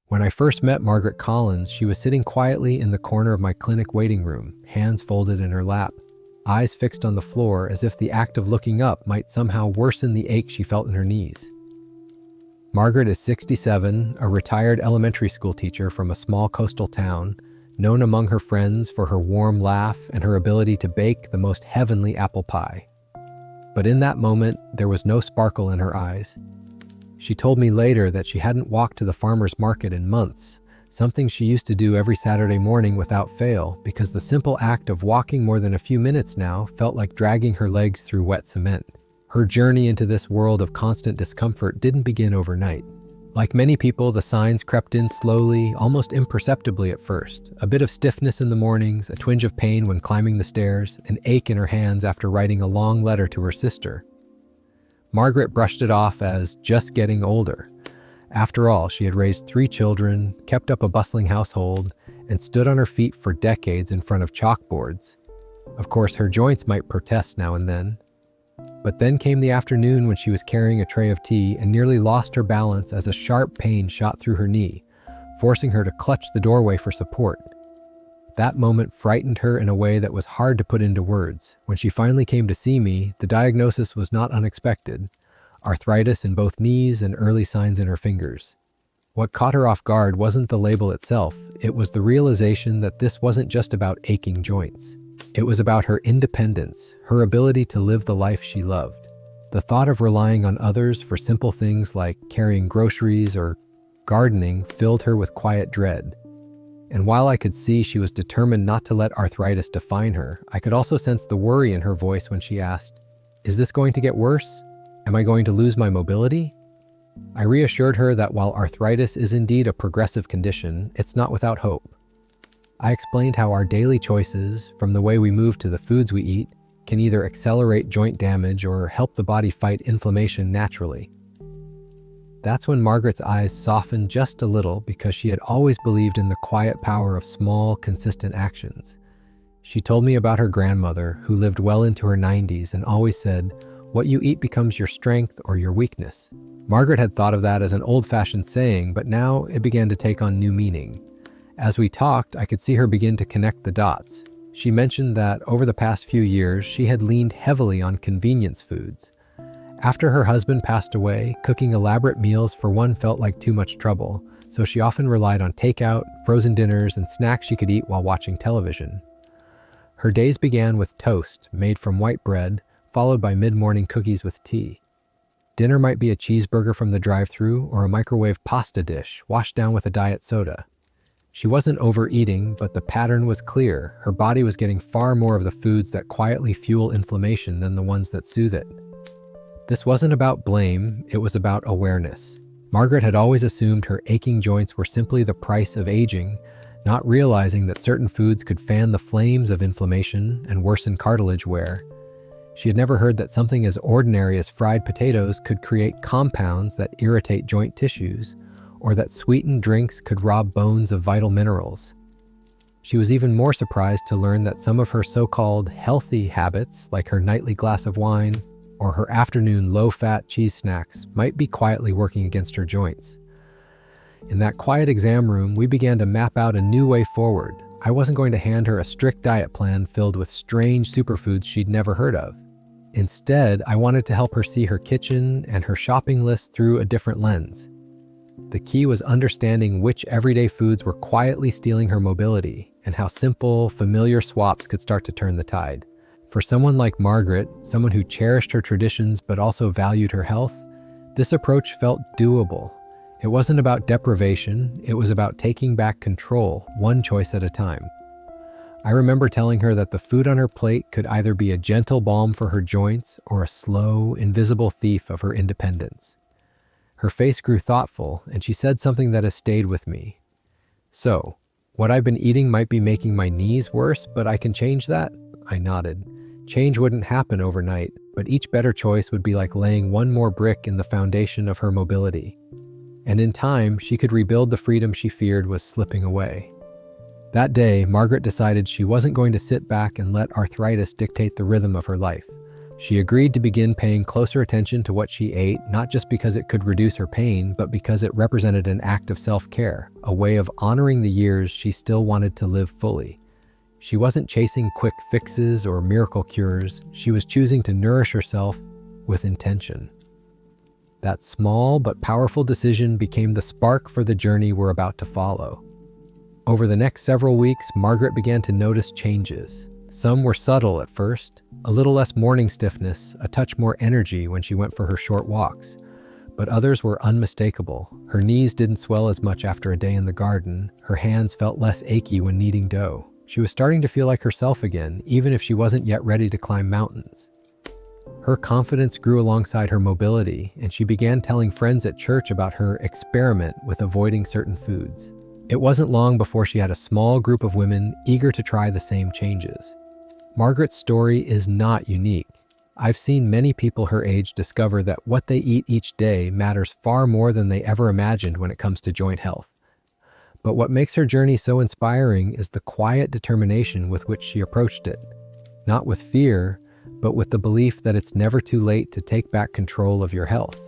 When I first met Margaret Collins, she was sitting quietly in the corner of my clinic waiting room, hands folded in her lap, eyes fixed on the floor as if the act of looking up might somehow worsen the ache she felt in her knees. Margaret is 67, a retired elementary school teacher from a small coastal town, known among her friends for her warm laugh and her ability to bake the most heavenly apple pie. But in that moment, there was no sparkle in her eyes. She told me later that she hadn't walked to the farmer's market in months, something she used to do every Saturday morning without fail, because the simple act of walking more than a few minutes now felt like dragging her legs through wet cement. Her journey into this world of constant discomfort didn't begin overnight. Like many people, the signs crept in slowly, almost imperceptibly at first. A bit of stiffness in the mornings, a twinge of pain when climbing the stairs, an ache in her hands after writing a long letter to her sister. Margaret brushed it off as just getting older. After all, she had raised 3 children, kept up a bustling household, and stood on her feet for decades in front of chalkboards. Of course, her joints might protest now and then. But then came the afternoon when she was carrying a tray of tea and nearly lost her balance as a sharp pain shot through her knee, forcing her to clutch the doorway for support. That moment frightened her in a way that was hard to put into words. When she finally came to see me, the diagnosis was not unexpected: arthritis in both knees and early signs in her fingers. What caught her off guard wasn't the label itself, it was the realization that this wasn't just about aching joints. It was about her independence, her ability to live the life she loved. The thought of relying on others for simple things like carrying groceries or gardening filled her with quiet dread. And while I could see she was determined not to let arthritis define her, I could also sense the worry in her voice when she asked, "Is this going to get worse? Am I going to lose my mobility?" I reassured her that while arthritis is indeed a progressive condition, it's not without hope. I explained how our daily choices, from the way we move to the foods we eat, can either accelerate joint damage or help the body fight inflammation naturally. That's when Margaret's eyes softened just a little, because she had always believed in the quiet power of small, consistent actions. She told me about her grandmother, who lived well into her 90s and always said, "What you eat becomes your strength or your weakness." Margaret had thought of that as an old-fashioned saying, but now it began to take on new meaning. As we talked, I could see her begin to connect the dots. She mentioned that over the past few years, she had leaned heavily on convenience foods. After her husband passed away, cooking elaborate meals for one felt like too much trouble, so she often relied on takeout, frozen dinners, and snacks she could eat while watching television. Her days began with toast, made from white bread, followed by mid-morning cookies with tea. Dinner might be a cheeseburger from the drive-thru or a microwave pasta dish, washed down with a diet soda. She wasn't overeating, but the pattern was clear. Her body was getting far more of the foods that quietly fuel inflammation than the ones that soothe it. This wasn't about blame, it was about awareness. Margaret had always assumed her aching joints were simply the price of aging, not realizing that certain foods could fan the flames of inflammation and worsen cartilage wear. She had never heard that something as ordinary as fried potatoes could create compounds that irritate joint tissues, or that sweetened drinks could rob bones of vital minerals. She was even more surprised to learn that some of her so-called healthy habits, like her nightly glass of wine or her afternoon low-fat cheese snacks, might be quietly working against her joints. In that quiet exam room, we began to map out a new way forward. I wasn't going to hand her a strict diet plan filled with strange superfoods she'd never heard of. Instead, I wanted to help her see her kitchen and her shopping list through a different lens. The key was understanding which everyday foods were quietly stealing her mobility, and how simple, familiar swaps could start to turn the tide. For someone like Margaret, someone who cherished her traditions but also valued her health, this approach felt doable. It wasn't about deprivation, it was about taking back control, one choice at a time. I remember telling her that the food on her plate could either be a gentle balm for her joints or a slow, invisible thief of her independence. Her face grew thoughtful, and she said something that has stayed with me. "So, what I've been eating might be making my knees worse, but I can change that?" I nodded. Change wouldn't happen overnight, but each better choice would be like laying one more brick in the foundation of her mobility. And in time, she could rebuild the freedom she feared was slipping away. That day, Margaret decided she wasn't going to sit back and let arthritis dictate the rhythm of her life. She agreed to begin paying closer attention to what she ate, not just because it could reduce her pain, but because it represented an act of self-care, a way of honoring the years she still wanted to live fully. She wasn't chasing quick fixes or miracle cures. She was choosing to nourish herself with intention. That small but powerful decision became the spark for the journey we're about to follow. Over the next several weeks, Margaret began to notice changes. Some were subtle at first, a little less morning stiffness, a touch more energy when she went for her short walks. But others were unmistakable. Her knees didn't swell as much after a day in the garden. Her hands felt less achy when kneading dough. She was starting to feel like herself again, even if she wasn't yet ready to climb mountains. Her confidence grew alongside her mobility, and she began telling friends at church about her experiment with avoiding certain foods. It wasn't long before she had a small group of women eager to try the same changes. Margaret's story is not unique. I've seen many people her age discover that what they eat each day matters far more than they ever imagined when it comes to joint health. But what makes her journey so inspiring is the quiet determination with which she approached it. Not with fear, but with the belief that it's never too late to take back control of your health.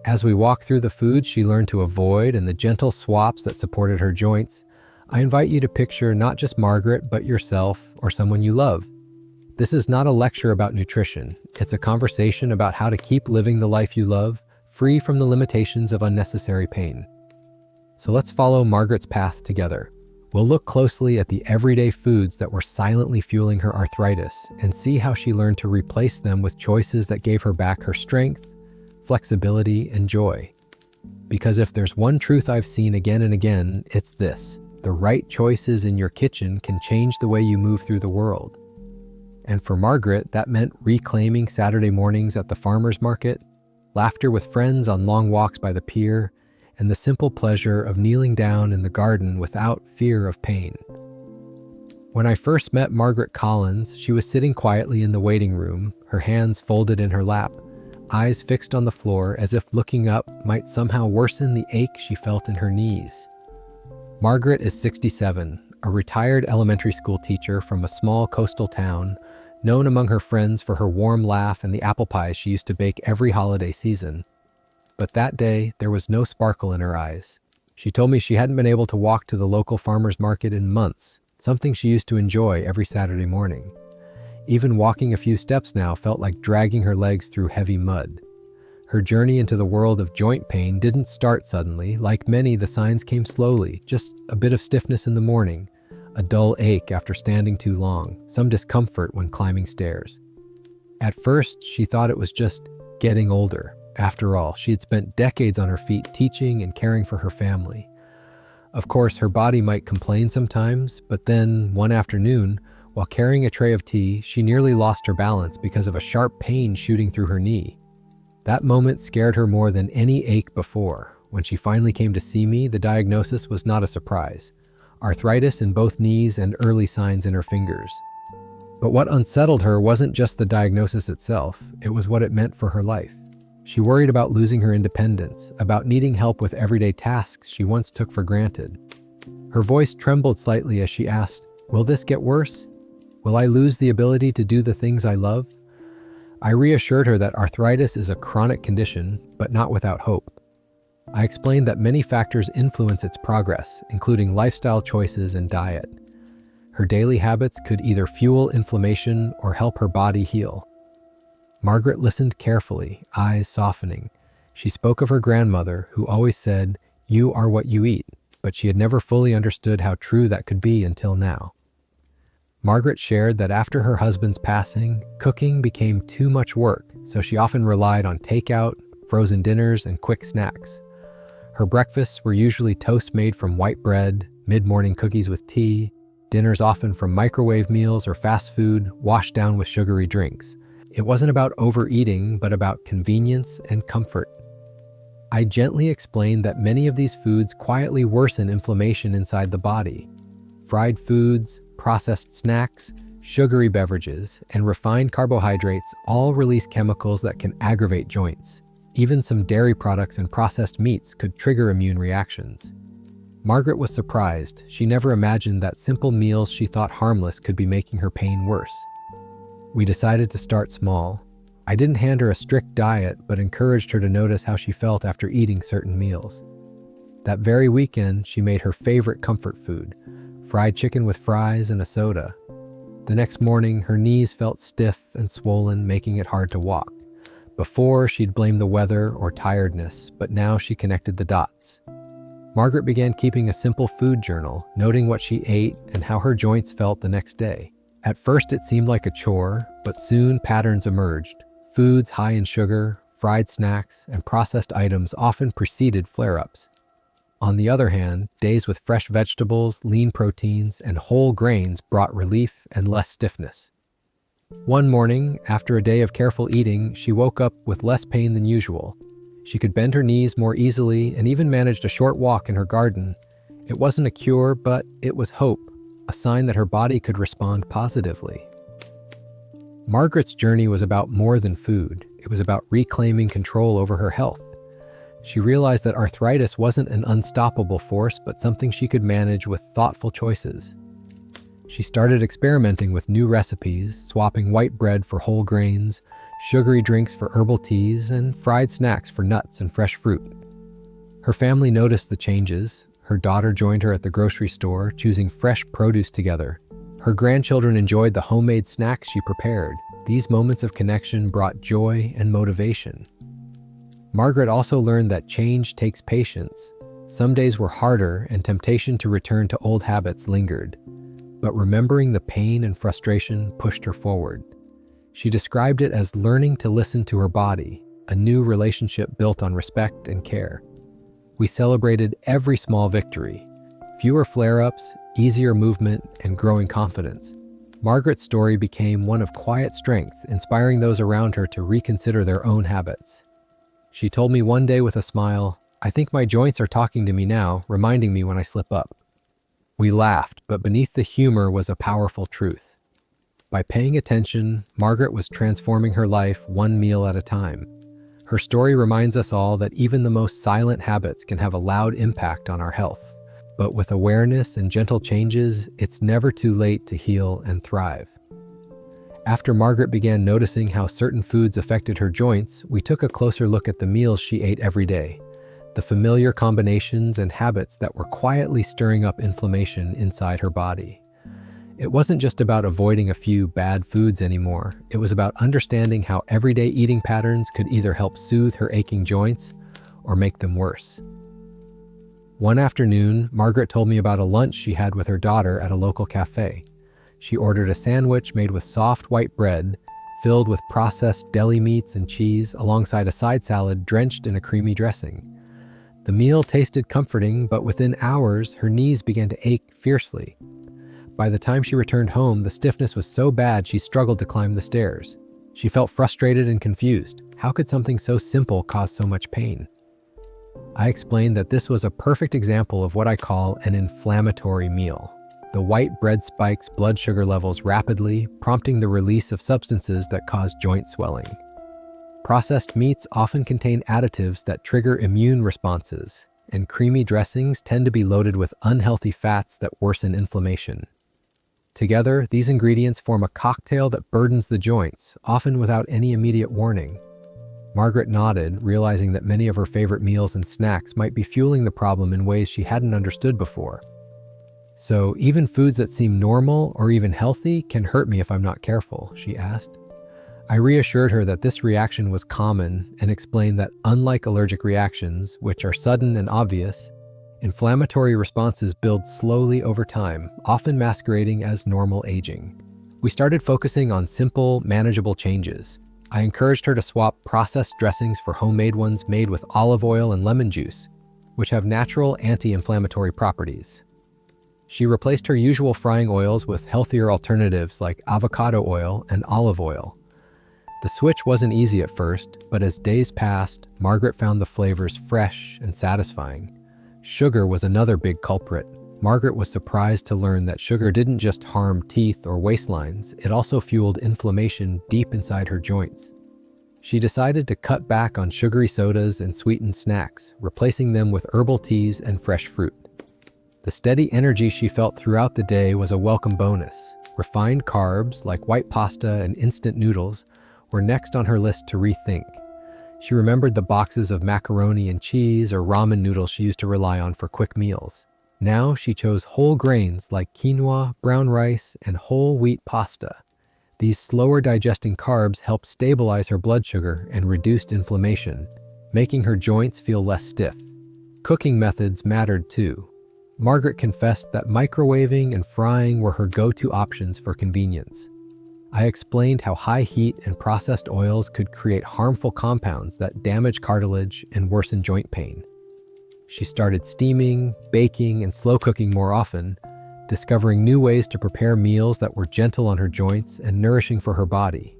As we walk through the foods she learned to avoid and the gentle swaps that supported her joints, I invite you to picture not just Margaret, but yourself or someone you love. This is not a lecture about nutrition. It's a conversation about how to keep living the life you love, free from the limitations of unnecessary pain. So let's follow Margaret's path together. We'll look closely at the everyday foods that were silently fueling her arthritis and see how she learned to replace them with choices that gave her back her strength, flexibility, and joy. Because if there's one truth I've seen again and again, it's this: the right choices in your kitchen can change the way you move through the world. And for Margaret, that meant reclaiming Saturday mornings at the farmer's market, laughter with friends on long walks by the pier, and the simple pleasure of kneeling down in the garden without fear of pain. When I first met Margaret Collins, she was sitting quietly in the waiting room, her hands folded in her lap, eyes fixed on the floor as if looking up might somehow worsen the ache she felt in her knees. Margaret is 67, a retired elementary school teacher from a small coastal town, known among her friends for her warm laugh and the apple pies she used to bake every holiday season. But that day, there was no sparkle in her eyes. She told me she hadn't been able to walk to the local farmer's market in months, something she used to enjoy every Saturday morning. Even walking a few steps now felt like dragging her legs through heavy mud. Her journey into the world of joint pain didn't start suddenly. Like many, the signs came slowly, just a bit of stiffness in the morning, a dull ache after standing too long, some discomfort when climbing stairs. At first, she thought it was just getting older. After all, she had spent decades on her feet teaching and caring for her family. Of course, her body might complain sometimes, but then, one afternoon, while carrying a tray of tea, she nearly lost her balance because of a sharp pain shooting through her knee. That moment scared her more than any ache before. When she finally came to see me, the diagnosis was not a surprise: arthritis in both knees and early signs in her fingers. But what unsettled her wasn't just the diagnosis itself, it was what it meant for her life. She worried about losing her independence, about needing help with everyday tasks she once took for granted. Her voice trembled slightly as she asked, "Will this get worse? Will I lose the ability to do the things I love?" I reassured her that arthritis is a chronic condition, but not without hope. I explained that many factors influence its progress, including lifestyle choices and diet. Her daily habits could either fuel inflammation or help her body heal. Margaret listened carefully, eyes softening. She spoke of her grandmother, who always said, "You are what you eat," but she had never fully understood how true that could be until now. Margaret shared that after her husband's passing, cooking became too much work, so she often relied on takeout, frozen dinners, and quick snacks. Her breakfasts were usually toast made from white bread, mid-morning cookies with tea, dinners often from microwave meals or fast food washed down with sugary drinks. It wasn't about overeating, but about convenience and comfort. I gently explained that many of these foods quietly worsen inflammation inside the body. Fried foods, processed snacks, sugary beverages, and refined carbohydrates all release chemicals that can aggravate joints. Even some dairy products and processed meats could trigger immune reactions. Margaret was surprised. She never imagined that simple meals she thought harmless could be making her pain worse. We decided to start small, I didn't hand her a strict diet, but encouraged her to notice how she felt after eating certain meals. That very weekend, she made her favorite comfort food, fried chicken with fries and a soda. The next morning, her knees felt stiff and swollen, making it hard to walk. Before, she'd blamed the weather or tiredness, but now she connected the dots. Margaret began keeping a simple food journal, noting what she ate and how her joints felt the next day. At first, it seemed like a chore, but soon patterns emerged. Foods high in sugar, fried snacks, and processed items often preceded flare-ups. On the other hand, days with fresh vegetables, lean proteins, and whole grains brought relief and less stiffness. One morning, after a day of careful eating, she woke up with less pain than usual. She could bend her knees more easily and even managed a short walk in her garden. It wasn't a cure, but it was hope, a sign that her body could respond positively. Margaret's journey was about more than food. It was about reclaiming control over her health. She realized that arthritis wasn't an unstoppable force, but something she could manage with thoughtful choices. She started experimenting with new recipes, swapping white bread for whole grains, sugary drinks for herbal teas, and fried snacks for nuts and fresh fruit. Her family noticed the changes. Her daughter joined her at the grocery store, choosing fresh produce together. Her grandchildren enjoyed the homemade snacks she prepared. These moments of connection brought joy and motivation. Margaret also learned that change takes patience. Some days were harder and temptation to return to old habits lingered. But remembering the pain and frustration pushed her forward. She described it as learning to listen to her body, a new relationship built on respect and care. We celebrated every small victory: fewer flare-ups, easier movement, and growing confidence. Margaret's story became one of quiet strength, inspiring those around her to reconsider their own habits. She told me one day with a smile, "I think my joints are talking to me now, reminding me when I slip up." We laughed, but beneath the humor was a powerful truth. By paying attention, Margaret was transforming her life one meal at a time. Her story reminds us all that even the most silent habits can have a loud impact on our health. But with awareness and gentle changes, it's never too late to heal and thrive. After Margaret began noticing how certain foods affected her joints, we took a closer look at the meals she ate every day, the familiar combinations and habits that were quietly stirring up inflammation inside her body. It wasn't just about avoiding a few bad foods anymore. It was about understanding how everyday eating patterns could either help soothe her aching joints or make them worse. One afternoon, Margaret told me about a lunch she had with her daughter at a local cafe. She ordered a sandwich made with soft white bread, filled with processed deli meats and cheese, alongside a side salad drenched in a creamy dressing. The meal tasted comforting, but within hours, her knees began to ache fiercely. By the time she returned home, the stiffness was so bad she struggled to climb the stairs. She felt frustrated and confused. How could something so simple cause so much pain? I explained that this was a perfect example of what I call an inflammatory meal. The white bread spikes blood sugar levels rapidly, prompting the release of substances that cause joint swelling. Processed meats often contain additives that trigger immune responses, and creamy dressings tend to be loaded with unhealthy fats that worsen inflammation. Together, these ingredients form a cocktail that burdens the joints, often without any immediate warning. Margaret nodded, realizing that many of her favorite meals and snacks might be fueling the problem in ways she hadn't understood before. "So even foods that seem normal or even healthy can hurt me if I'm not careful?" she asked. I reassured her that this reaction was common and explained that unlike allergic reactions, which are sudden and obvious, inflammatory responses build slowly over time, often masquerading as normal aging. We started focusing on simple, manageable changes. I encouraged her to swap processed dressings for homemade ones made with olive oil and lemon juice, which have natural anti-inflammatory properties. She replaced her usual frying oils with healthier alternatives like avocado oil and olive oil. The switch wasn't easy at first, but as days passed, Margaret found the flavors fresh and satisfying. Sugar was another big culprit. Margaret was surprised to learn that sugar didn't just harm teeth or waistlines, it also fueled inflammation deep inside her joints. She decided to cut back on sugary sodas and sweetened snacks, replacing them with herbal teas and fresh fruit. The steady energy she felt throughout the day was a welcome bonus. Refined carbs, like white pasta and instant noodles, were next on her list to rethink. She remembered the boxes of macaroni and cheese or ramen noodles she used to rely on for quick meals. Now she chose whole grains like quinoa, brown rice, and whole wheat pasta. These slower digesting carbs helped stabilize her blood sugar and reduced inflammation, making her joints feel less stiff. Cooking methods mattered too. Margaret confessed that microwaving and frying were her go-to options for convenience. I explained how high heat and processed oils could create harmful compounds that damage cartilage and worsen joint pain. She started steaming, baking, and slow cooking more often, discovering new ways to prepare meals that were gentle on her joints and nourishing for her body.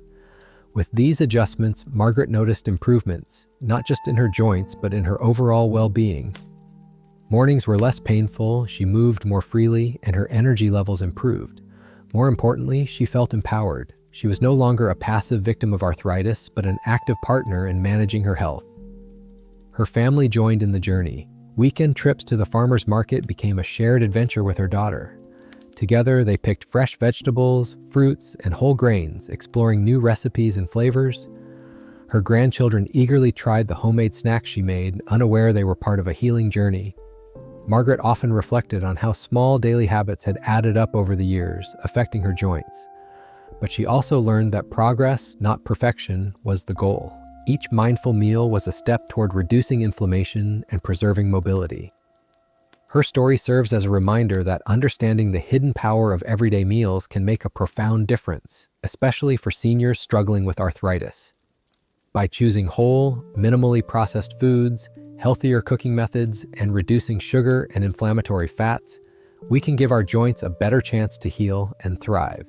With these adjustments, Margaret noticed improvements, not just in her joints, but in her overall well-being. Mornings were less painful, she moved more freely, and her energy levels improved. More importantly, she felt empowered. She was no longer a passive victim of arthritis, but an active partner in managing her health. Her family joined in the journey. Weekend trips to the farmer's market became a shared adventure with her daughter. Together, they picked fresh vegetables, fruits, and whole grains, exploring new recipes and flavors. Her grandchildren eagerly tried the homemade snacks she made, unaware they were part of a healing journey. Margaret often reflected on how small daily habits had added up over the years, affecting her joints. But she also learned that progress, not perfection, was the goal. Each mindful meal was a step toward reducing inflammation and preserving mobility. Her story serves as a reminder that understanding the hidden power of everyday meals can make a profound difference, especially for seniors struggling with arthritis. By choosing whole, minimally processed foods, healthier cooking methods, and reducing sugar and inflammatory fats, we can give our joints a better chance to heal and thrive.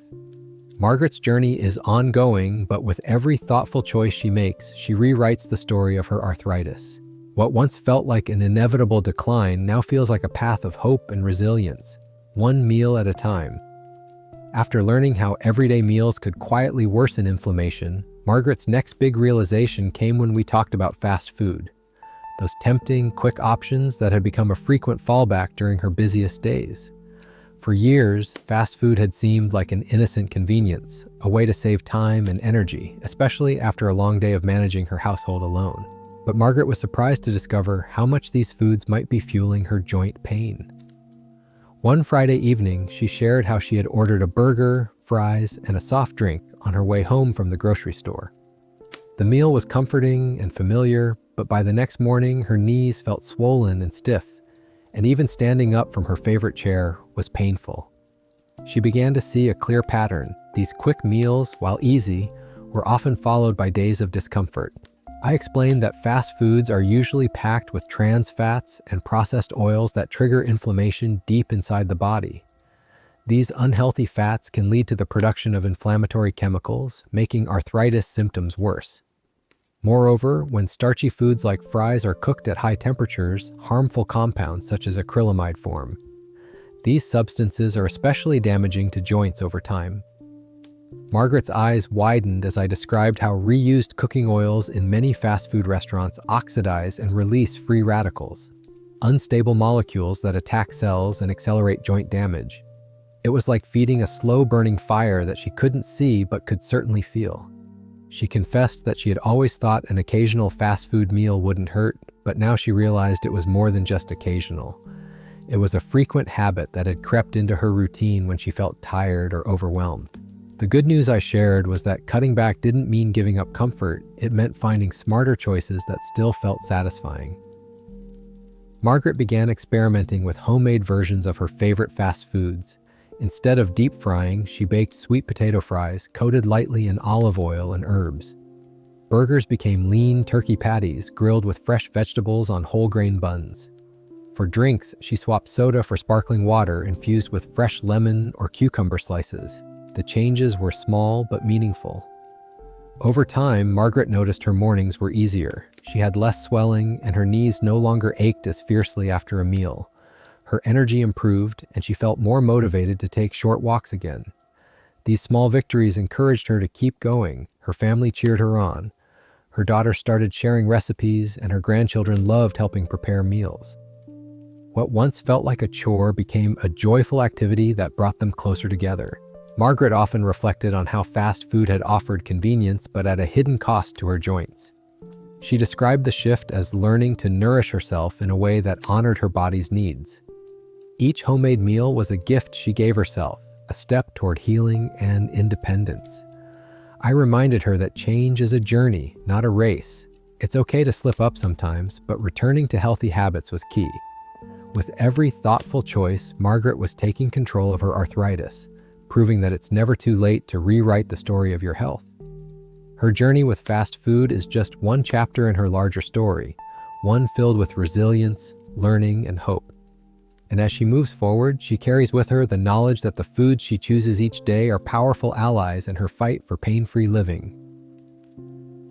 Margaret's journey is ongoing, but with every thoughtful choice she makes, she rewrites the story of her arthritis. What once felt like an inevitable decline now feels like a path of hope and resilience, one meal at a time. After learning how everyday meals could quietly worsen inflammation, Margaret's next big realization came when we talked about fast food. Those tempting, quick options that had become a frequent fallback during her busiest days. For years, fast food had seemed like an innocent convenience, a way to save time and energy, especially after a long day of managing her household alone. But Margaret was surprised to discover how much these foods might be fueling her joint pain. One Friday evening, she shared how she had ordered a burger, fries, and a soft drink on her way home from the grocery store. The meal was comforting and familiar, but by the next morning, her knees felt swollen and stiff, and even standing up from her favorite chair was painful. She began to see a clear pattern. These quick meals, while easy, were often followed by days of discomfort. I explained that fast foods are usually packed with trans fats and processed oils that trigger inflammation deep inside the body. These unhealthy fats can lead to the production of inflammatory chemicals, making arthritis symptoms worse. Moreover, when starchy foods like fries are cooked at high temperatures, harmful compounds such as acrylamide form. These substances are especially damaging to joints over time. Margaret's eyes widened as I described how reused cooking oils in many fast food restaurants oxidize and release free radicals, unstable molecules that attack cells and accelerate joint damage. It was like feeding a slow-burning fire that she couldn't see but could certainly feel. She confessed that she had always thought an occasional fast food meal wouldn't hurt, but now she realized it was more than just occasional. It was a frequent habit that had crept into her routine when she felt tired or overwhelmed. The good news I shared was that cutting back didn't mean giving up comfort, it meant finding smarter choices that still felt satisfying. Margaret began experimenting with homemade versions of her favorite fast foods. Instead of deep frying, she baked sweet potato fries coated lightly in olive oil and herbs. Burgers became lean turkey patties grilled with fresh vegetables on whole grain buns. For drinks, she swapped soda for sparkling water infused with fresh lemon or cucumber slices. The changes were small but meaningful. Over time, Margaret noticed her mornings were easier. She had less swelling and her knees no longer ached as fiercely after a meal. Her energy improved, and she felt more motivated to take short walks again. These small victories encouraged her to keep going. Her family cheered her on. Her daughter started sharing recipes, and her grandchildren loved helping prepare meals. What once felt like a chore became a joyful activity that brought them closer together. Margaret often reflected on how fast food had offered convenience but at a hidden cost to her joints. She described the shift as learning to nourish herself in a way that honored her body's needs. Each homemade meal was a gift she gave herself, a step toward healing and independence. I reminded her that change is a journey, not a race. It's okay to slip up sometimes, but returning to healthy habits was key. With every thoughtful choice, Margaret was taking control of her arthritis, proving that it's never too late to rewrite the story of your health. Her journey with fast food is just one chapter in her larger story, one filled with resilience, learning, and hope. And as she moves forward, she carries with her the knowledge that the foods she chooses each day are powerful allies in her fight for pain-free living.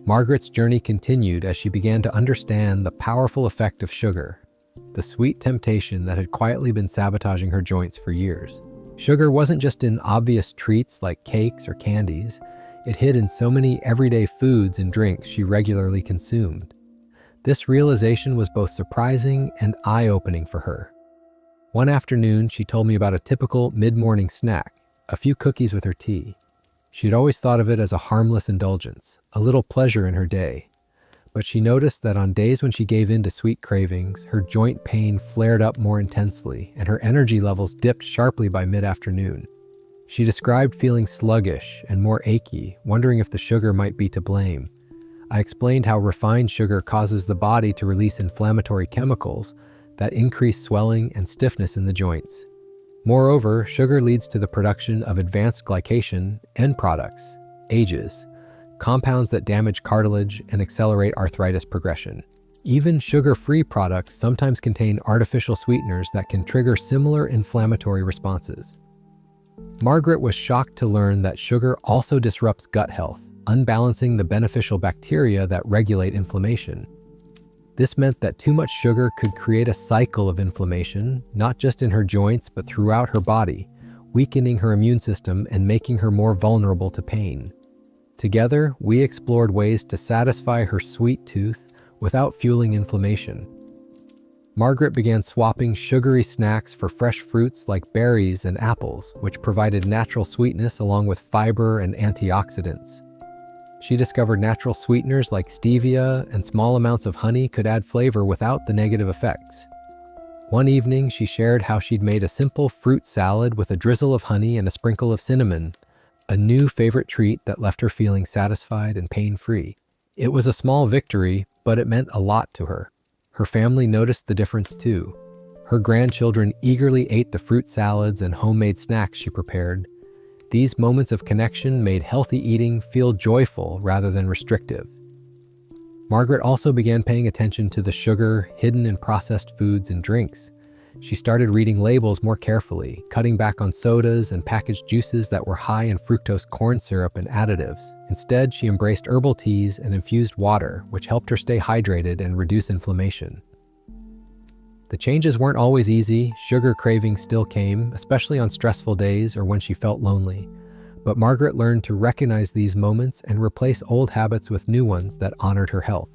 Margaret's journey continued as she began to understand the powerful effect of sugar, the sweet temptation that had quietly been sabotaging her joints for years. Sugar wasn't just in obvious treats like cakes or candies. It hid in so many everyday foods and drinks she regularly consumed. This realization was both surprising and eye-opening for her. One afternoon, she told me about a typical mid-morning snack, a few cookies with her tea. She'd always thought of it as a harmless indulgence, a little pleasure in her day. But she noticed that on days when she gave in to sweet cravings, her joint pain flared up more intensely and her energy levels dipped sharply by mid-afternoon. She described feeling sluggish and more achy, wondering if the sugar might be to blame. I explained how refined sugar causes the body to release inflammatory chemicals that increase swelling and stiffness in the joints. Moreover, sugar leads to the production of advanced glycation end products, AGEs, compounds that damage cartilage and accelerate arthritis progression. Even sugar-free products sometimes contain artificial sweeteners that can trigger similar inflammatory responses. Margaret was shocked to learn that sugar also disrupts gut health, unbalancing the beneficial bacteria that regulate inflammation. This meant that too much sugar could create a cycle of inflammation, not just in her joints but throughout her body, weakening her immune system and making her more vulnerable to pain. Together, we explored ways to satisfy her sweet tooth without fueling inflammation. Margaret began swapping sugary snacks for fresh fruits like berries and apples, which provided natural sweetness along with fiber and antioxidants. She discovered natural sweeteners like stevia and small amounts of honey could add flavor without the negative effects. One evening, she shared how she'd made a simple fruit salad with a drizzle of honey and a sprinkle of cinnamon, a new favorite treat that left her feeling satisfied and pain-free. It was a small victory, but it meant a lot to her. Her family noticed the difference too. Her grandchildren eagerly ate the fruit salads and homemade snacks she prepared. These moments of connection made healthy eating feel joyful rather than restrictive. Margaret also began paying attention to the sugar hidden in processed foods and drinks. She started reading labels more carefully, cutting back on sodas and packaged juices that were high in fructose corn syrup and additives. Instead, she embraced herbal teas and infused water, which helped her stay hydrated and reduce inflammation. The changes weren't always easy. Sugar cravings still came, especially on stressful days or when she felt lonely. But Margaret learned to recognize these moments and replace old habits with new ones that honored her health.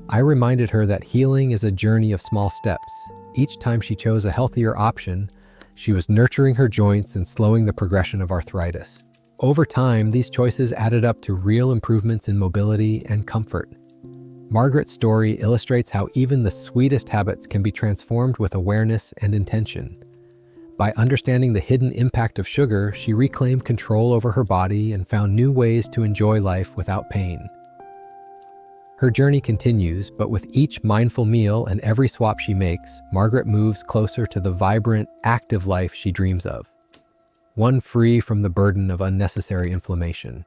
I reminded her that healing is a journey of small steps. Each time she chose a healthier option, she was nurturing her joints and slowing the progression of arthritis. Over time, these choices added up to real improvements in mobility and comfort. Margaret's story illustrates how even the sweetest habits can be transformed with awareness and intention. By understanding the hidden impact of sugar, she reclaimed control over her body and found new ways to enjoy life without pain. Her journey continues, but with each mindful meal and every swap she makes, Margaret moves closer to the vibrant, active life she dreams of. One free from the burden of unnecessary inflammation.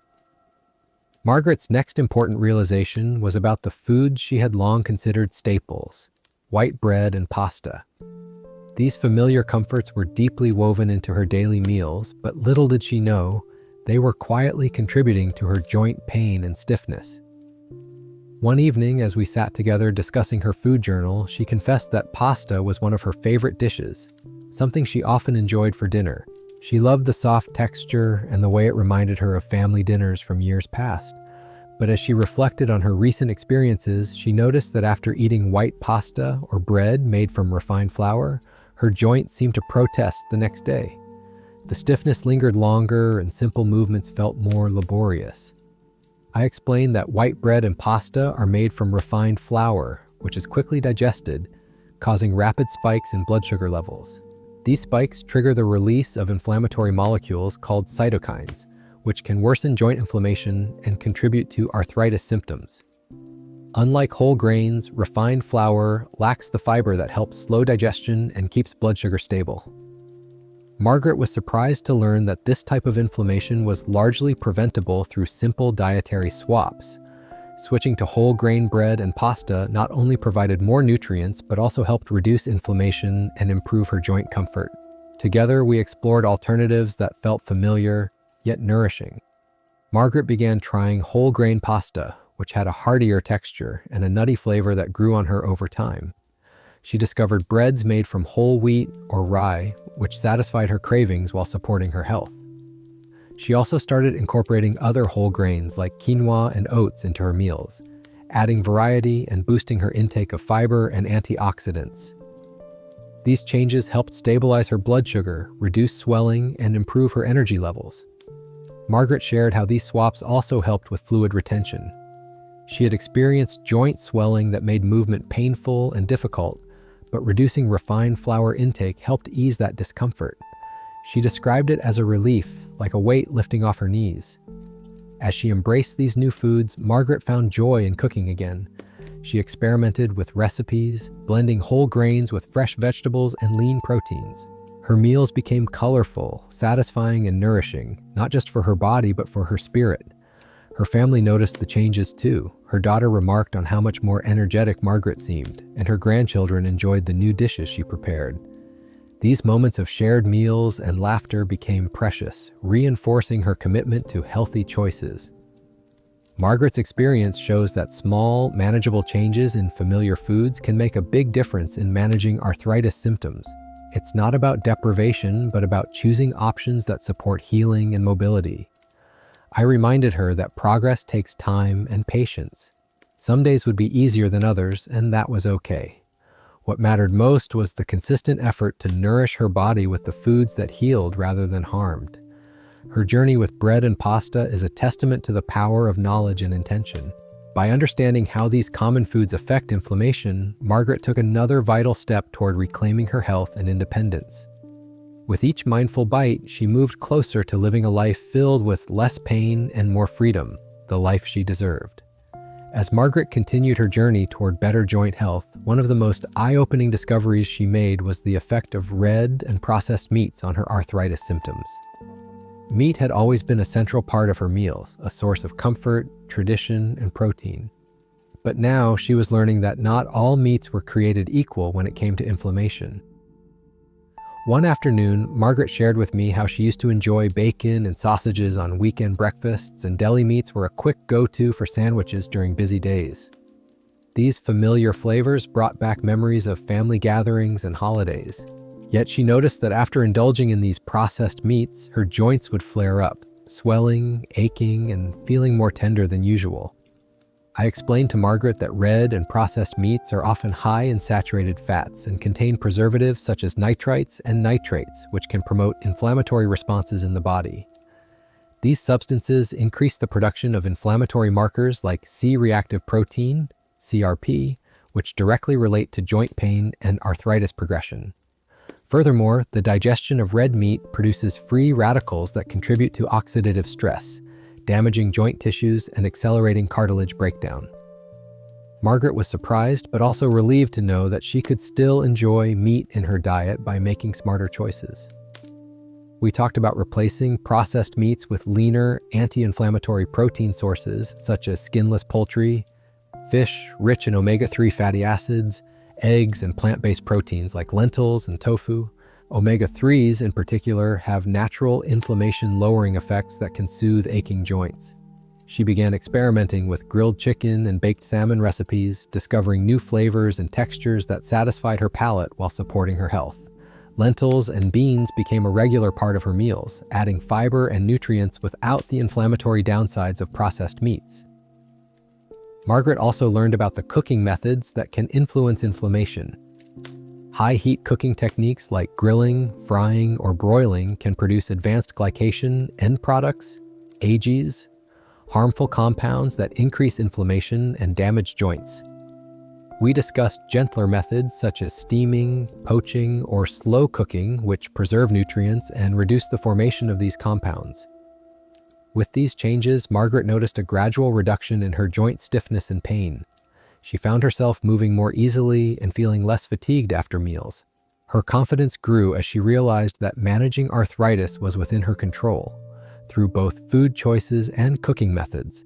Margaret's next important realization was about the foods she had long considered staples: white bread and pasta. These familiar comforts were deeply woven into her daily meals, but little did she know, they were quietly contributing to her joint pain and stiffness. One evening, as we sat together discussing her food journal, she confessed that pasta was one of her favorite dishes, something she often enjoyed for dinner. She loved the soft texture and the way it reminded her of family dinners from years past. But as she reflected on her recent experiences, she noticed that after eating white pasta or bread made from refined flour, her joints seemed to protest the next day. The stiffness lingered longer and simple movements felt more laborious. I explained that white bread and pasta are made from refined flour, which is quickly digested, causing rapid spikes in blood sugar levels. These spikes trigger the release of inflammatory molecules called cytokines, which can worsen joint inflammation and contribute to arthritis symptoms. Unlike whole grains, refined flour lacks the fiber that helps slow digestion and keeps blood sugar stable. Margaret was surprised to learn that this type of inflammation was largely preventable through simple dietary swaps. Switching to whole grain bread and pasta not only provided more nutrients, but also helped reduce inflammation and improve her joint comfort. Together, we explored alternatives that felt familiar, yet nourishing. Margaret began trying whole grain pasta, which had a heartier texture and a nutty flavor that grew on her over time. She discovered breads made from whole wheat or rye, which satisfied her cravings while supporting her health. She also started incorporating other whole grains like quinoa and oats into her meals, adding variety and boosting her intake of fiber and antioxidants. These changes helped stabilize her blood sugar, reduce swelling, and improve her energy levels. Margaret shared how these swaps also helped with fluid retention. She had experienced joint swelling that made movement painful and difficult, but reducing refined flour intake helped ease that discomfort. She described it as a relief, like a weight lifting off her knees. As she embraced these new foods, Margaret found joy in cooking again. She experimented with recipes, blending whole grains with fresh vegetables and lean proteins. Her meals became colorful, satisfying, and nourishing, not just for her body, but for her spirit. Her family noticed the changes too. Her daughter remarked on how much more energetic Margaret seemed, and her grandchildren enjoyed the new dishes she prepared. These moments of shared meals and laughter became precious, reinforcing her commitment to healthy choices. Margaret's experience shows that small, manageable changes in familiar foods can make a big difference in managing arthritis symptoms. It's not about deprivation, but about choosing options that support healing and mobility. I reminded her that progress takes time and patience. Some days would be easier than others, and that was okay. What mattered most was the consistent effort to nourish her body with the foods that healed rather than harmed. Her journey with bread and pasta is a testament to the power of knowledge and intention. By understanding how these common foods affect inflammation, Margaret took another vital step toward reclaiming her health and independence. With each mindful bite, she moved closer to living a life filled with less pain and more freedom, the life she deserved. As Margaret continued her journey toward better joint health, one of the most eye-opening discoveries she made was the effect of red and processed meats on her arthritis symptoms. Meat had always been a central part of her meals, a source of comfort, tradition, and protein. But now she was learning that not all meats were created equal when it came to inflammation. One afternoon, Margaret shared with me how she used to enjoy bacon and sausages on weekend breakfasts, and deli meats were a quick go-to for sandwiches during busy days. These familiar flavors brought back memories of family gatherings and holidays. Yet she noticed that after indulging in these processed meats, her joints would flare up, swelling, aching, and feeling more tender than usual. I explained to Margaret that red and processed meats are often high in saturated fats and contain preservatives such as nitrites and nitrates, which can promote inflammatory responses in the body. These substances increase the production of inflammatory markers like C-reactive protein, CRP, which directly relate to joint pain and arthritis progression. Furthermore, the digestion of red meat produces free radicals that contribute to oxidative stress, damaging joint tissues and accelerating cartilage breakdown. Margaret was surprised, but also relieved to know that she could still enjoy meat in her diet by making smarter choices. We talked about replacing processed meats with leaner, anti-inflammatory protein sources such as skinless poultry, fish rich in omega-3 fatty acids, eggs, and plant-based proteins like lentils and tofu. Omega-3s in particular have natural inflammation-lowering effects that can soothe aching joints. She began experimenting with grilled chicken and baked salmon recipes, discovering new flavors and textures that satisfied her palate while supporting her health. Lentils and beans became a regular part of her meals, adding fiber and nutrients without the inflammatory downsides of processed meats. Margaret also learned about the cooking methods that can influence inflammation. High-heat cooking techniques like grilling, frying, or broiling can produce advanced glycation end products, AGEs, harmful compounds that increase inflammation and damage joints. We discussed gentler methods such as steaming, poaching, or slow cooking, which preserve nutrients and reduce the formation of these compounds. With these changes, Margaret noticed a gradual reduction in her joint stiffness and pain. She found herself moving more easily and feeling less fatigued after meals. Her confidence grew as she realized that managing arthritis was within her control, through both food choices and cooking methods.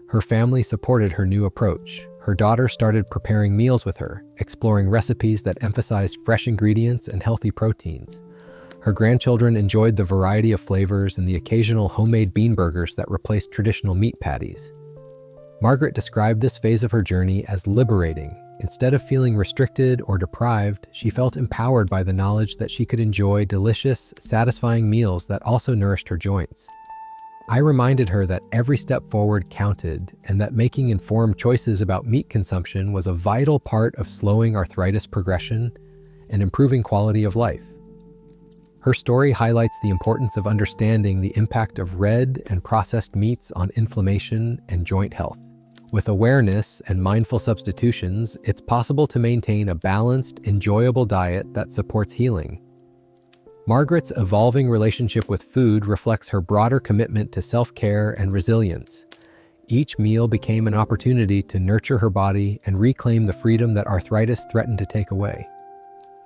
Her family supported her new approach. Her daughter started preparing meals with her, exploring recipes that emphasized fresh ingredients and healthy proteins. Her grandchildren enjoyed the variety of flavors and the occasional homemade bean burgers that replaced traditional meat patties. Margaret described this phase of her journey as liberating. Instead of feeling restricted or deprived, she felt empowered by the knowledge that she could enjoy delicious, satisfying meals that also nourished her joints. I reminded her that every step forward counted and that making informed choices about meat consumption was a vital part of slowing arthritis progression and improving quality of life. Her story highlights the importance of understanding the impact of red and processed meats on inflammation and joint health. With awareness and mindful substitutions, it's possible to maintain a balanced, enjoyable diet that supports healing. Margaret's evolving relationship with food reflects her broader commitment to self-care and resilience. Each meal became an opportunity to nurture her body and reclaim the freedom that arthritis threatened to take away.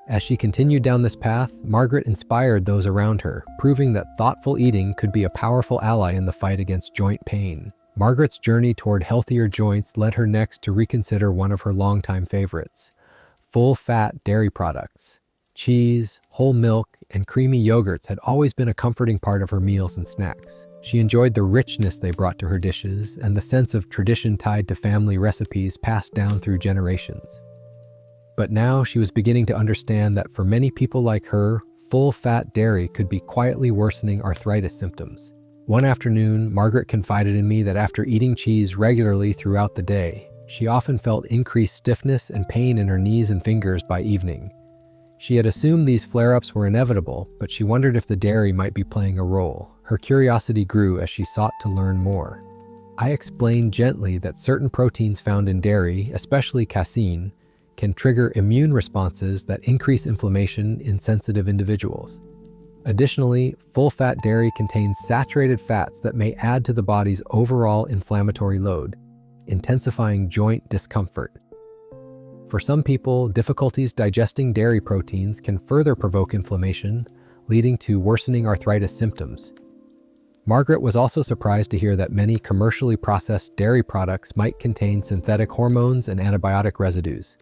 As she continued down this path, Margaret inspired those around her, proving that thoughtful eating could be a powerful ally in the fight against joint pain. Margaret's journey toward healthier joints led her next to reconsider one of her longtime favorites: full-fat dairy products. Cheese, whole milk, and creamy yogurts had always been a comforting part of her meals and snacks. She enjoyed the richness they brought to her dishes and the sense of tradition tied to family recipes passed down through generations. But now she was beginning to understand that for many people like her, full-fat dairy could be quietly worsening arthritis symptoms. One afternoon, Margaret confided in me that after eating cheese regularly throughout the day, she often felt increased stiffness and pain in her knees and fingers by evening. She had assumed these flare-ups were inevitable, but she wondered if the dairy might be playing a role. Her curiosity grew as she sought to learn more. I explained gently that certain proteins found in dairy, especially casein, can trigger immune responses that increase inflammation in sensitive individuals. Additionally, full-fat dairy contains saturated fats that may add to the body's overall inflammatory load, intensifying joint discomfort. For some people, difficulties digesting dairy proteins can further provoke inflammation, leading to worsening arthritis symptoms. Margaret was also surprised to hear that many commercially processed dairy products might contain synthetic hormones and antibiotic residues,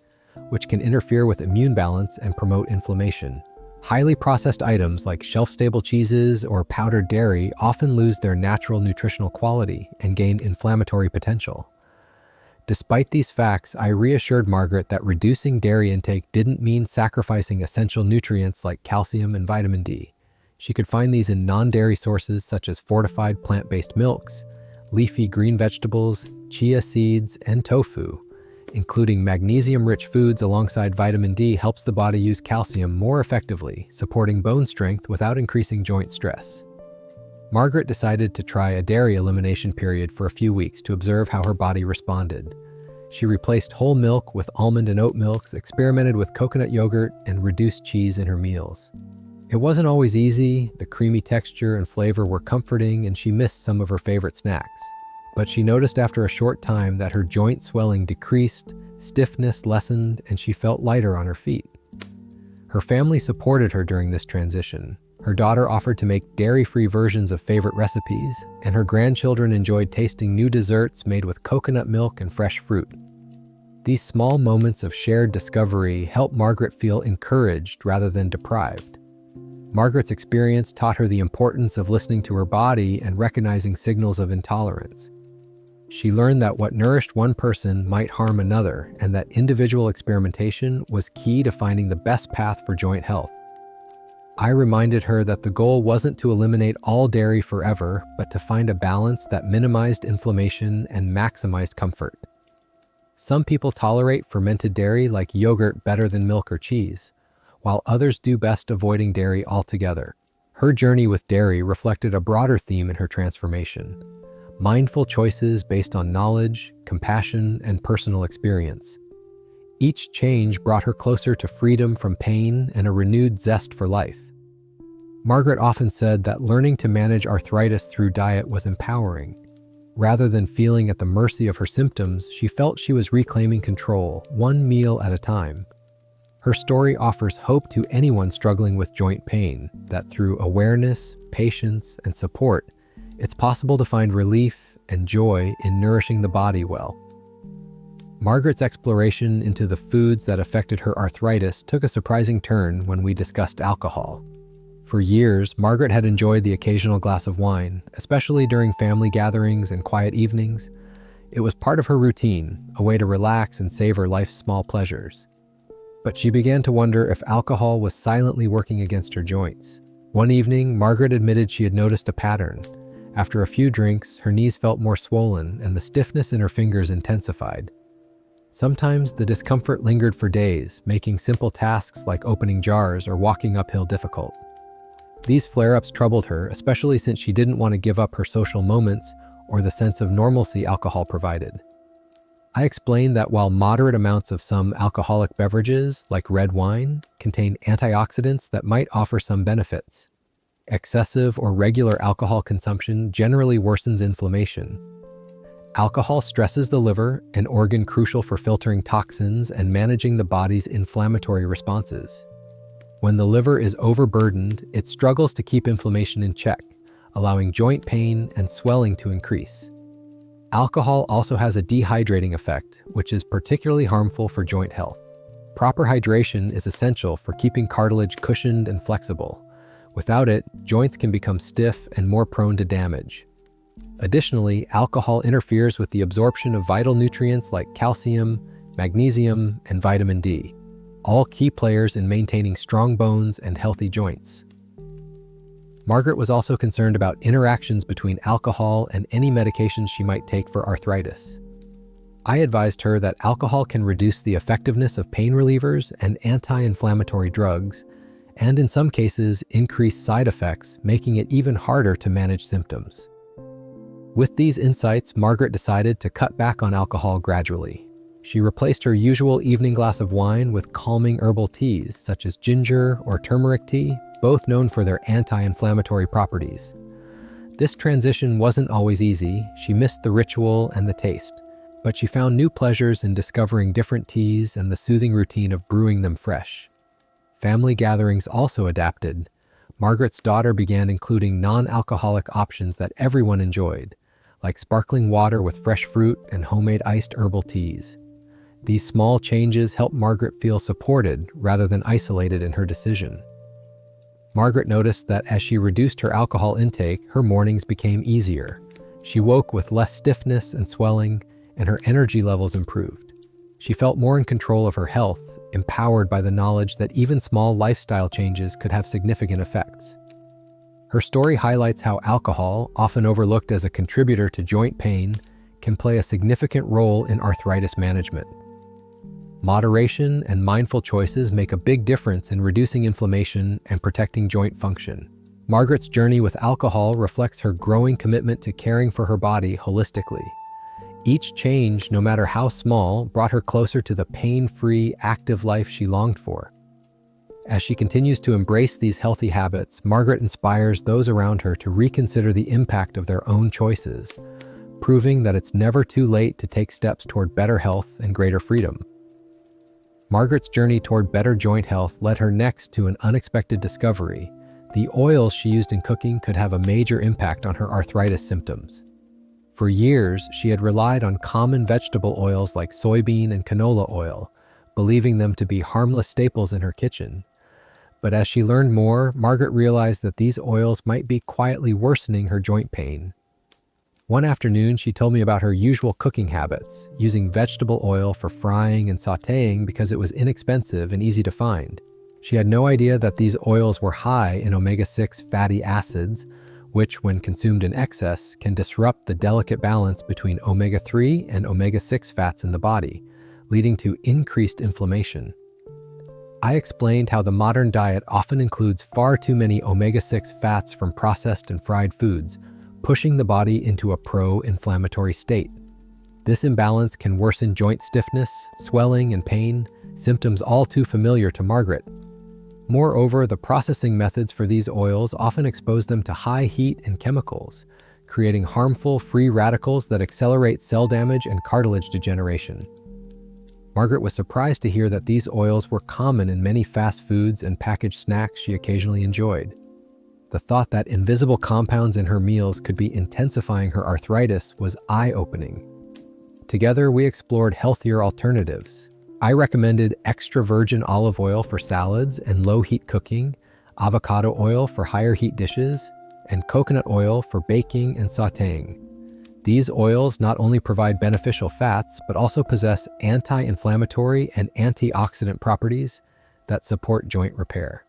which can interfere with immune balance and promote inflammation. Highly processed items like shelf-stable cheeses or powdered dairy often lose their natural nutritional quality and gain inflammatory potential. Despite these facts, I reassured Margaret that reducing dairy intake didn't mean sacrificing essential nutrients like calcium and vitamin D. She could find these in non-dairy sources such as fortified plant-based milks, leafy green vegetables, chia seeds, and tofu. Including magnesium-rich foods alongside vitamin D helps the body use calcium more effectively, supporting bone strength without increasing joint stress. Margaret decided to try a dairy elimination period for a few weeks to observe how her body responded. She replaced whole milk with almond and oat milks, experimented with coconut yogurt, and reduced cheese in her meals. It wasn't always easy. The creamy texture and flavor were comforting, and she missed some of her favorite snacks. But she noticed after a short time that her joint swelling decreased, stiffness lessened, and she felt lighter on her feet. Her family supported her during this transition. Her daughter offered to make dairy-free versions of favorite recipes, and her grandchildren enjoyed tasting new desserts made with coconut milk and fresh fruit. These small moments of shared discovery helped Margaret feel encouraged rather than deprived. Margaret's experience taught her the importance of listening to her body and recognizing signals of intolerance. She learned that what nourished one person might harm another, and that individual experimentation was key to finding the best path for joint health. I reminded her that the goal wasn't to eliminate all dairy forever, but to find a balance that minimized inflammation and maximized comfort. Some people tolerate fermented dairy like yogurt better than milk or cheese, while others do best avoiding dairy altogether. Her journey with dairy reflected a broader theme in her transformation: mindful choices based on knowledge, compassion, and personal experience. Each change brought her closer to freedom from pain and a renewed zest for life. Margaret often said that learning to manage arthritis through diet was empowering. Rather than feeling at the mercy of her symptoms, she felt she was reclaiming control, one meal at a time. Her story offers hope to anyone struggling with joint pain, that through awareness, patience, and support, it's possible to find relief and joy in nourishing the body well. Margaret's exploration into the foods that affected her arthritis took a surprising turn when we discussed alcohol. For years, Margaret had enjoyed the occasional glass of wine, especially during family gatherings and quiet evenings. It was part of her routine, a way to relax and savor life's small pleasures. But she began to wonder if alcohol was silently working against her joints. One evening, Margaret admitted she had noticed a pattern. After a few drinks, her knees felt more swollen and the stiffness in her fingers intensified. Sometimes the discomfort lingered for days, making simple tasks like opening jars or walking uphill difficult. These flare-ups troubled her, especially since she didn't want to give up her social moments or the sense of normalcy alcohol provided. I explained that while moderate amounts of some alcoholic beverages, like red wine, contain antioxidants that might offer some benefits, excessive or regular alcohol consumption generally worsens inflammation. Alcohol stresses the liver, an organ crucial for filtering toxins and managing the body's inflammatory responses. When the liver is overburdened, it struggles to keep inflammation in check, allowing joint pain and swelling to increase. Alcohol also has a dehydrating effect, which is particularly harmful for joint health. Proper hydration is essential for keeping cartilage cushioned and flexible. Without it, joints can become stiff and more prone to damage. Additionally, alcohol interferes with the absorption of vital nutrients like calcium, magnesium, and vitamin D, all key players in maintaining strong bones and healthy joints. Margaret was also concerned about interactions between alcohol and any medications she might take for arthritis. I advised her that alcohol can reduce the effectiveness of pain relievers and anti-inflammatory drugs, and in some cases increase side effects, making it even harder to manage symptoms. With these insights, Margaret decided to cut back on alcohol gradually. She replaced her usual evening glass of wine with calming herbal teas such as ginger or turmeric tea, both known for their anti-inflammatory properties. This transition wasn't always easy. She missed the ritual and the taste, but she found new pleasures in discovering different teas and the soothing routine of brewing them fresh. Family gatherings also adapted. Margaret's daughter began including non-alcoholic options that everyone enjoyed, like sparkling water with fresh fruit and homemade iced herbal teas. These small changes helped Margaret feel supported rather than isolated in her decision. Margaret noticed that as she reduced her alcohol intake, her mornings became easier. She woke with less stiffness and swelling, and her energy levels improved. She felt more in control of her health, empowered by the knowledge that even small lifestyle changes could have significant effects. Her story highlights how alcohol, often overlooked as a contributor to joint pain, can play a significant role in arthritis management. Moderation and mindful choices make a big difference in reducing inflammation and protecting joint function. Margaret's journey with alcohol reflects her growing commitment to caring for her body holistically. Each change, no matter how small, brought her closer to the pain-free, active life she longed for. As she continues to embrace these healthy habits, Margaret inspires those around her to reconsider the impact of their own choices, proving that it's never too late to take steps toward better health and greater freedom. Margaret's journey toward better joint health led her next to an unexpected discovery. The oils she used in cooking could have a major impact on her arthritis symptoms. For years, she had relied on common vegetable oils like soybean and canola oil, believing them to be harmless staples in her kitchen. But as she learned more, Margaret realized that these oils might be quietly worsening her joint pain. One afternoon, she told me about her usual cooking habits, using vegetable oil for frying and sautéing because it was inexpensive and easy to find. She had no idea that these oils were high in omega-6 fatty acids, which, when consumed in excess, can disrupt the delicate balance between omega-3 and omega-6 fats in the body, leading to increased inflammation. I explained how the modern diet often includes far too many omega-6 fats from processed and fried foods, pushing the body into a pro-inflammatory state. This imbalance can worsen joint stiffness, swelling, and pain, symptoms all too familiar to Margaret. Moreover, the processing methods for these oils often expose them to high heat and chemicals, creating harmful free radicals that accelerate cell damage and cartilage degeneration. Margaret was surprised to hear that these oils were common in many fast foods and packaged snacks she occasionally enjoyed. The thought that invisible compounds in her meals could be intensifying her arthritis was eye-opening. Together, we explored healthier alternatives. I recommended extra virgin olive oil for salads and low-heat cooking, avocado oil for higher heat dishes, and coconut oil for baking and sautéing. These oils not only provide beneficial fats, but also possess anti-inflammatory and antioxidant properties that support joint repair.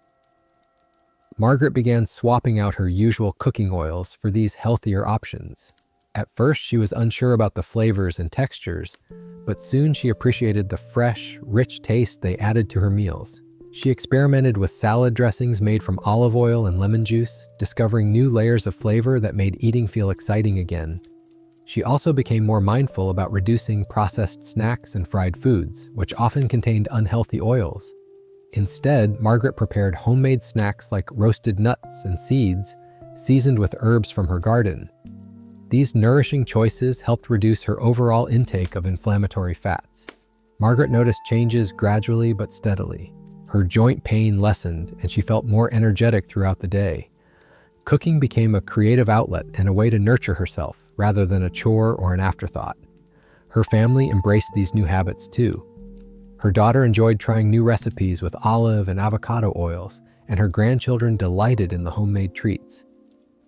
Margaret began swapping out her usual cooking oils for these healthier options. At first, she was unsure about the flavors and textures, but soon she appreciated the fresh, rich taste they added to her meals. She experimented with salad dressings made from olive oil and lemon juice, discovering new layers of flavor that made eating feel exciting again. She also became more mindful about reducing processed snacks and fried foods, which often contained unhealthy oils. Instead, Margaret prepared homemade snacks like roasted nuts and seeds, seasoned with herbs from her garden. These nourishing choices helped reduce her overall intake of inflammatory fats. Margaret noticed changes gradually but steadily. Her joint pain lessened, and she felt more energetic throughout the day. Cooking became a creative outlet and a way to nurture herself, rather than a chore or an afterthought. Her family embraced these new habits too. Her daughter enjoyed trying new recipes with olive and avocado oils, and her grandchildren delighted in the homemade treats.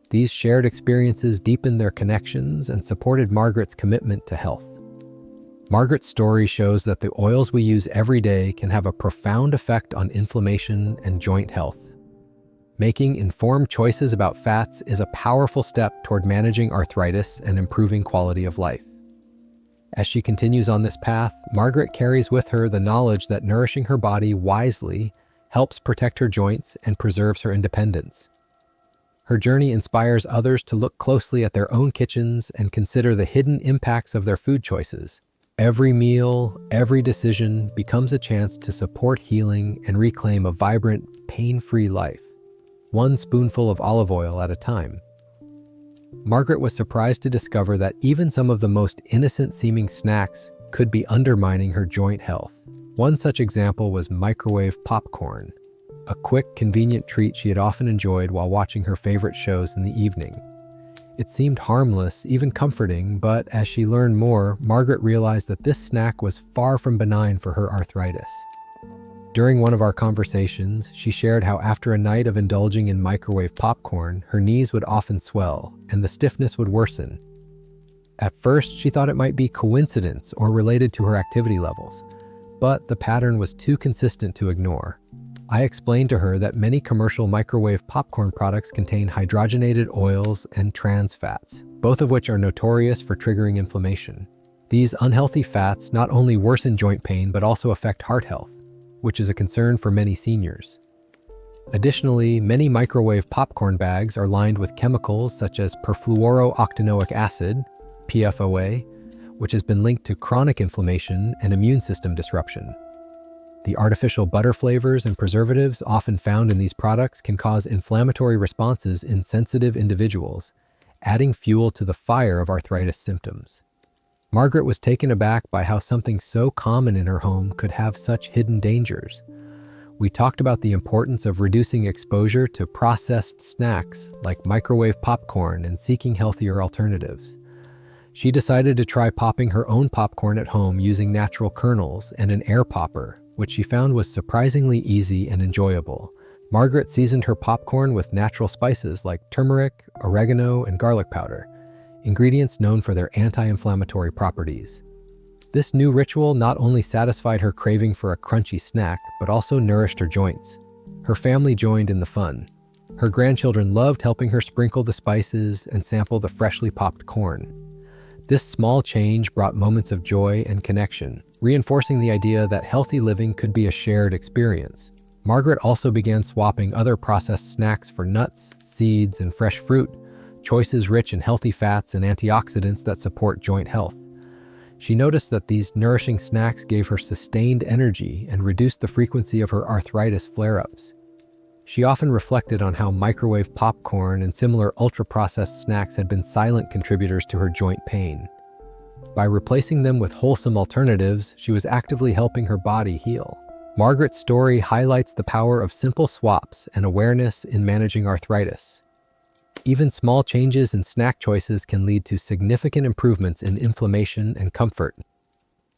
These shared experiences deepened their connections and supported Margaret's commitment to health. Margaret's story shows that the oils we use every day can have a profound effect on inflammation and joint health. Making informed choices about fats is a powerful step toward managing arthritis and improving quality of life. As she continues on this path, Margaret carries with her the knowledge that nourishing her body wisely helps protect her joints and preserves her independence. Her journey inspires others to look closely at their own kitchens and consider the hidden impacts of their food choices. Every meal, every decision becomes a chance to support healing and reclaim a vibrant, pain-free life, one spoonful of olive oil at a time. Margaret was surprised to discover that even some of the most innocent-seeming snacks could be undermining her joint health. One such example was microwave popcorn, a quick, convenient treat she had often enjoyed while watching her favorite shows in the evening. It seemed harmless, even comforting, but as she learned more, Margaret realized that this snack was far from benign for her arthritis. During one of our conversations, she shared how after a night of indulging in microwave popcorn, her knees would often swell and the stiffness would worsen. At first, she thought it might be coincidence or related to her activity levels, but the pattern was too consistent to ignore. I explained to her that many commercial microwave popcorn products contain hydrogenated oils and trans fats, both of which are notorious for triggering inflammation. These unhealthy fats not only worsen joint pain but also affect heart health, which is a concern for many seniors. Additionally, many microwave popcorn bags are lined with chemicals such as perfluorooctanoic acid, PFOA, which has been linked to chronic inflammation and immune system disruption. The artificial butter flavors and preservatives often found in these products can cause inflammatory responses in sensitive individuals, adding fuel to the fire of arthritis symptoms. Margaret was taken aback by how something so common in her home could have such hidden dangers. We talked about the importance of reducing exposure to processed snacks like microwave popcorn and seeking healthier alternatives. She decided to try popping her own popcorn at home using natural kernels and an air popper, which she found was surprisingly easy and enjoyable. Margaret seasoned her popcorn with natural spices like turmeric, oregano, and garlic powder, ingredients known for their anti-inflammatory properties. This new ritual not only satisfied her craving for a crunchy snack, but also nourished her joints. Her family joined in the fun. Her grandchildren loved helping her sprinkle the spices and sample the freshly popped corn. This small change brought moments of joy and connection. reinforcing the idea that healthy living could be a shared experience. Margaret also began swapping other processed snacks for nuts, seeds, and fresh fruit, choices rich in healthy fats and antioxidants that support joint health. She noticed that these nourishing snacks gave her sustained energy and reduced the frequency of her arthritis flare-ups. She often reflected on how microwave popcorn and similar ultra-processed snacks had been silent contributors to her joint pain. By replacing them with wholesome alternatives, she was actively helping her body heal. Margaret's story highlights the power of simple swaps and awareness in managing arthritis. Even small changes in snack choices can lead to significant improvements in inflammation and comfort.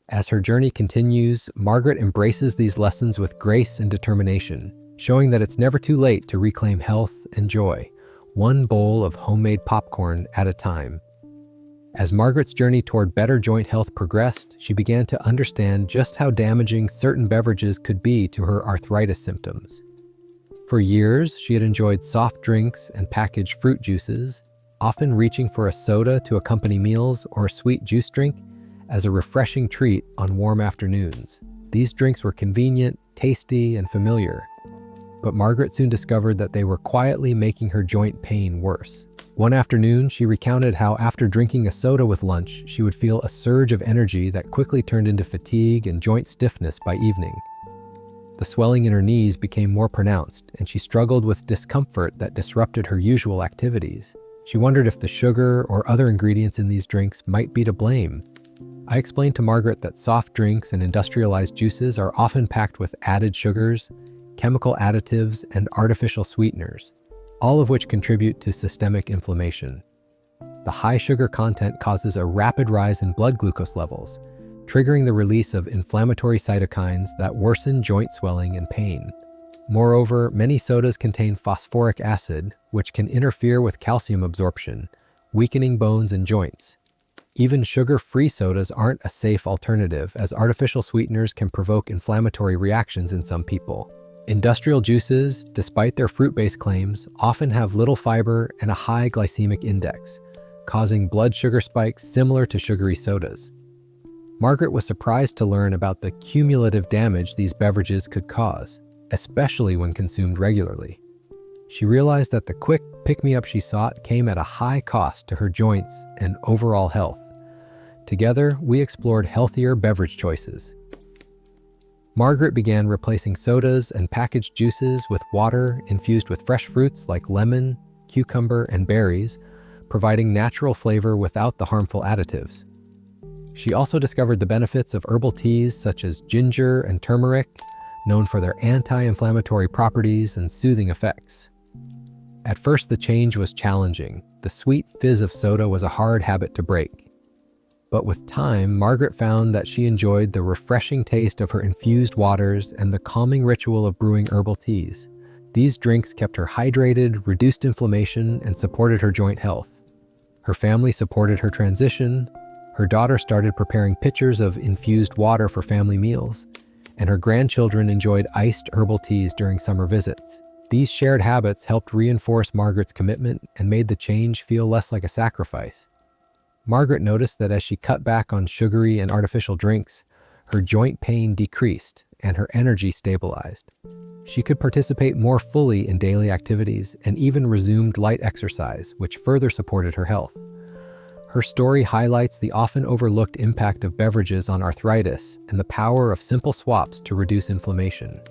As her journey continues, Margaret embraces these lessons with grace and determination, showing that it's never too late to reclaim health and joy, one bowl of homemade popcorn at a time. As Margaret's journey toward better joint health progressed, she began to understand just how damaging certain beverages could be to her arthritis symptoms. For years, she had enjoyed soft drinks and packaged fruit juices, often reaching for a soda to accompany meals or a sweet juice drink as a refreshing treat on warm afternoons. These drinks were convenient, tasty, and familiar, but Margaret soon discovered that they were quietly making her joint pain worse. One afternoon, she recounted how after drinking a soda with lunch, she would feel a surge of energy that quickly turned into fatigue and joint stiffness by evening. The swelling in her knees became more pronounced, and she struggled with discomfort that disrupted her usual activities. She wondered if the sugar or other ingredients in these drinks might be to blame. I explained to Margaret that soft drinks and industrialized juices are often packed with added sugars, chemical additives, and artificial sweeteners, all of which contribute to systemic inflammation. The high sugar content causes a rapid rise in blood glucose levels, triggering the release of inflammatory cytokines that worsen joint swelling and pain. Moreover, many sodas contain phosphoric acid, which can interfere with calcium absorption, weakening bones and joints. Even sugar-free sodas aren't a safe alternative, as artificial sweeteners can provoke inflammatory reactions in some people. Industrial juices, despite their fruit-based claims, often have little fiber and a high glycemic index, causing blood sugar spikes similar to sugary sodas. Margaret was surprised to learn about the cumulative damage these beverages could cause, especially when consumed regularly. She realized that the quick pick-me-up she sought came at a high cost to her joints and overall health. Together, we explored healthier beverage choices. Margaret began replacing sodas and packaged juices with water infused with fresh fruits like lemon, cucumber, and berries, providing natural flavor without the harmful additives. She also discovered the benefits of herbal teas such as ginger and turmeric, known for their anti-inflammatory properties and soothing effects. At first, the change was challenging. The sweet fizz of soda was a hard habit to break. But with time, Margaret found that she enjoyed the refreshing taste of her infused waters and the calming ritual of brewing herbal teas. These drinks kept her hydrated, reduced inflammation, and supported her joint health. Her family supported her transition. Her daughter started preparing pitchers of infused water for family meals, and her grandchildren enjoyed iced herbal teas during summer visits. These shared habits helped reinforce Margaret's commitment and made the change feel less like a sacrifice. Margaret noticed that as she cut back on sugary and artificial drinks, her joint pain decreased and her energy stabilized. She could participate more fully in daily activities and even resumed light exercise, which further supported her health. Her story highlights the often overlooked impact of beverages on arthritis and the power of simple swaps to reduce inflammation.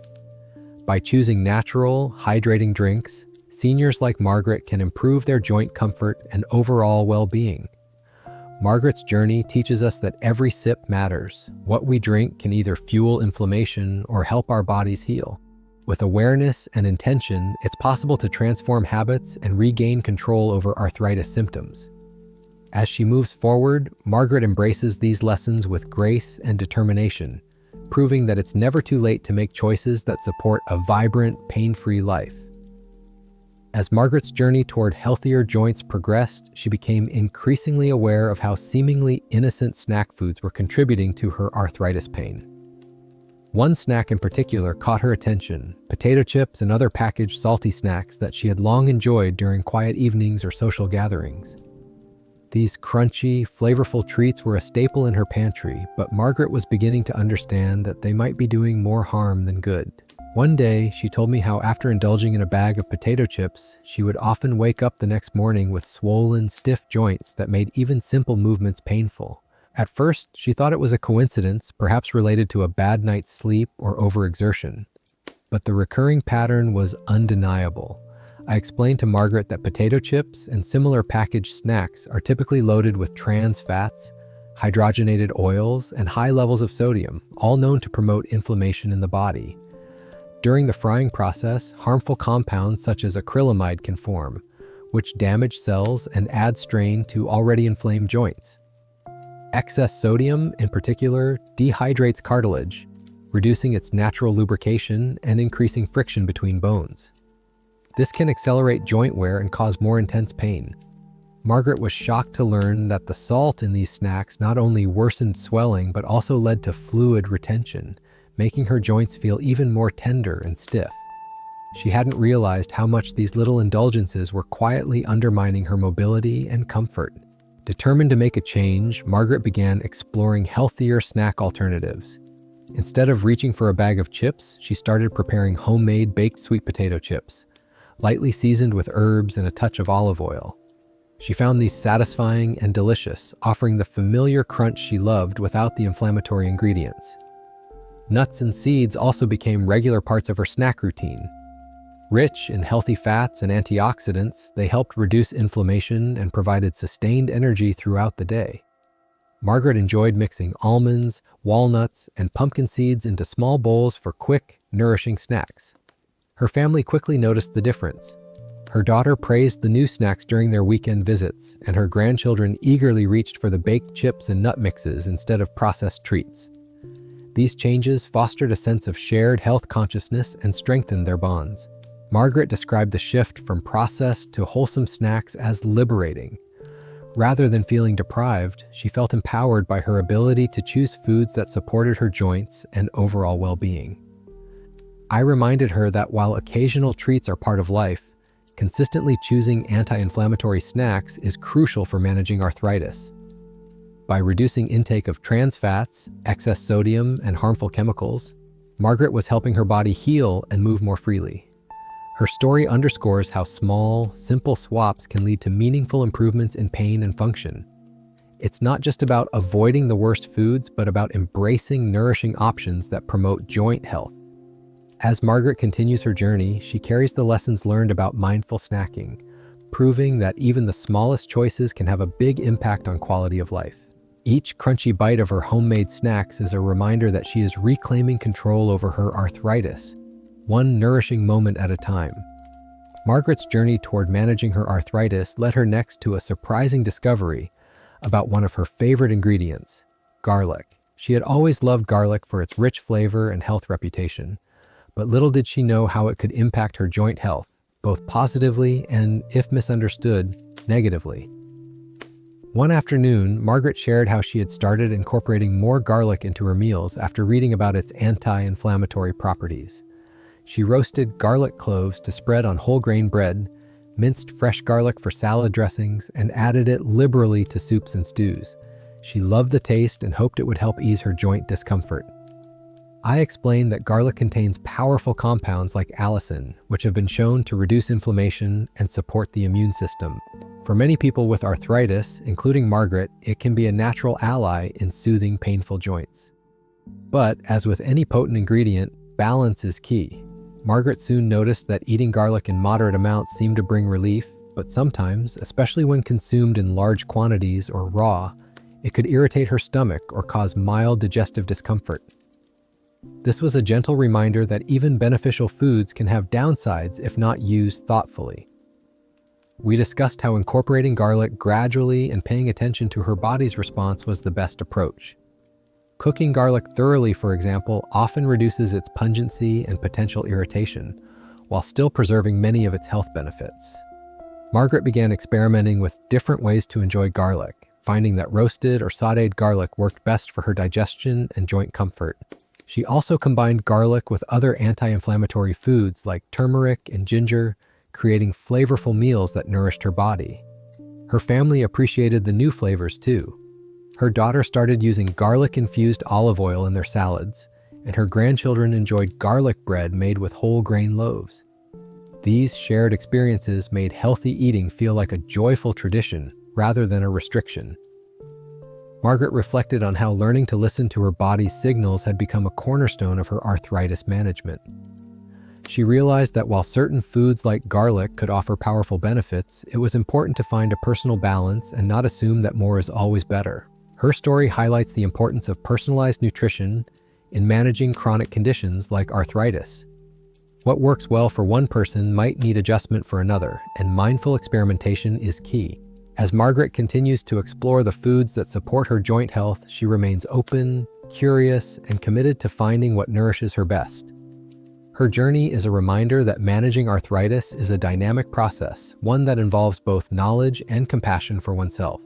By choosing natural, hydrating drinks, seniors like Margaret can improve their joint comfort and overall well-being. Margaret's journey teaches us that every sip matters. What we drink can either fuel inflammation or help our bodies heal. With awareness and intention, it's possible to transform habits and regain control over arthritis symptoms. As she moves forward, Margaret embraces these lessons with grace and determination, proving that it's never too late to make choices that support a vibrant, pain-free life. As Margaret's journey toward healthier joints progressed, she became increasingly aware of how seemingly innocent snack foods were contributing to her arthritis pain. One snack in particular caught her attention: potato chips and other packaged salty snacks that she had long enjoyed during quiet evenings or social gatherings. These crunchy, flavorful treats were a staple in her pantry, but Margaret was beginning to understand that they might be doing more harm than good. One day, she told me how after indulging in a bag of potato chips, she would often wake up the next morning with swollen, stiff joints that made even simple movements painful. At first, she thought it was a coincidence, perhaps related to a bad night's sleep or overexertion. But the recurring pattern was undeniable. I explained to Margaret that potato chips and similar packaged snacks are typically loaded with trans fats, hydrogenated oils, and high levels of sodium, all known to promote inflammation in the body. During the frying process, harmful compounds such as acrylamide can form, which damage cells and add strain to already inflamed joints. Excess sodium, in particular, dehydrates cartilage, reducing its natural lubrication and increasing friction between bones. This can accelerate joint wear and cause more intense pain. Margaret was shocked to learn that the salt in these snacks not only worsened swelling but also led to fluid retention, making her joints feel even more tender and stiff. She hadn't realized how much these little indulgences were quietly undermining her mobility and comfort. Determined to make a change, Margaret began exploring healthier snack alternatives. Instead of reaching for a bag of chips, she started preparing homemade baked sweet potato chips, lightly seasoned with herbs and a touch of olive oil. She found these satisfying and delicious, offering the familiar crunch she loved without the inflammatory ingredients. Nuts and seeds also became regular parts of her snack routine. Rich in healthy fats and antioxidants, they helped reduce inflammation and provided sustained energy throughout the day. Margaret enjoyed mixing almonds, walnuts, and pumpkin seeds into small bowls for quick, nourishing snacks. Her family quickly noticed the difference. Her daughter praised the new snacks during their weekend visits, and her grandchildren eagerly reached for the baked chips and nut mixes instead of processed treats. These changes fostered a sense of shared health consciousness and strengthened their bonds. Margaret described the shift from processed to wholesome snacks as liberating. Rather than feeling deprived, she felt empowered by her ability to choose foods that supported her joints and overall well-being. I reminded her that while occasional treats are part of life, consistently choosing anti-inflammatory snacks is crucial for managing arthritis. By reducing intake of trans fats, excess sodium, and harmful chemicals, Margaret was helping her body heal and move more freely. Her story underscores how small, simple swaps can lead to meaningful improvements in pain and function. It's not just about avoiding the worst foods, but about embracing nourishing options that promote joint health. As Margaret continues her journey, she carries the lessons learned about mindful snacking, proving that even the smallest choices can have a big impact on quality of life. Each crunchy bite of her homemade snacks is a reminder that she is reclaiming control over her arthritis, one nourishing moment at a time. Margaret's journey toward managing her arthritis led her next to a surprising discovery about one of her favorite ingredients, garlic. She had always loved garlic for its rich flavor and health reputation, but little did she know how it could impact her joint health, both positively and, if misunderstood, negatively. One afternoon, Margaret shared how she had started incorporating more garlic into her meals after reading about its anti-inflammatory properties. She roasted garlic cloves to spread on whole grain bread, minced fresh garlic for salad dressings, and added it liberally to soups and stews. She loved the taste and hoped it would help ease her joint discomfort. I explained that garlic contains powerful compounds like allicin, which have been shown to reduce inflammation and support the immune system. For many people with arthritis, including Margaret, it can be a natural ally in soothing painful joints. But, as with any potent ingredient, balance is key. Margaret soon noticed that eating garlic in moderate amounts seemed to bring relief, but sometimes, especially when consumed in large quantities or raw, it could irritate her stomach or cause mild digestive discomfort. This was a gentle reminder that even beneficial foods can have downsides if not used thoughtfully. We discussed how incorporating garlic gradually and paying attention to her body's response was the best approach. Cooking garlic thoroughly, for example, often reduces its pungency and potential irritation, while still preserving many of its health benefits. Margaret began experimenting with different ways to enjoy garlic, finding that roasted or sautéed garlic worked best for her digestion and joint comfort. She also combined garlic with other anti-inflammatory foods like turmeric and ginger, creating flavorful meals that nourished her body. Her family appreciated the new flavors too. Her daughter started using garlic-infused olive oil in their salads, and her grandchildren enjoyed garlic bread made with whole grain loaves. These shared experiences made healthy eating feel like a joyful tradition rather than a restriction. Margaret reflected on how learning to listen to her body's signals had become a cornerstone of her arthritis management. She realized that while certain foods like garlic could offer powerful benefits, it was important to find a personal balance and not assume that more is always better. Her story highlights the importance of personalized nutrition in managing chronic conditions like arthritis. What works well for one person might need adjustment for another, and mindful experimentation is key. As Margaret continues to explore the foods that support her joint health, she remains open, curious, and committed to finding what nourishes her best. Her journey is a reminder that managing arthritis is a dynamic process, one that involves both knowledge and compassion for oneself.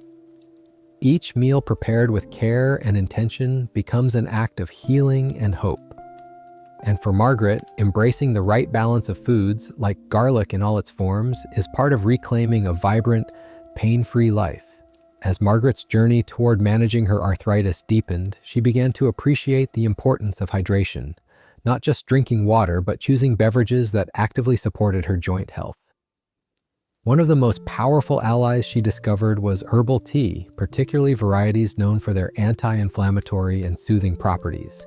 Each meal prepared with care and intention becomes an act of healing and hope. And for Margaret, embracing the right balance of foods, like garlic in all its forms, is part of reclaiming a vibrant, pain-free life. As Margaret's journey toward managing her arthritis deepened, she began to appreciate the importance of hydration, not just drinking water, but choosing beverages that actively supported her joint health. One of the most powerful allies she discovered was herbal tea, particularly varieties known for their anti-inflammatory and soothing properties.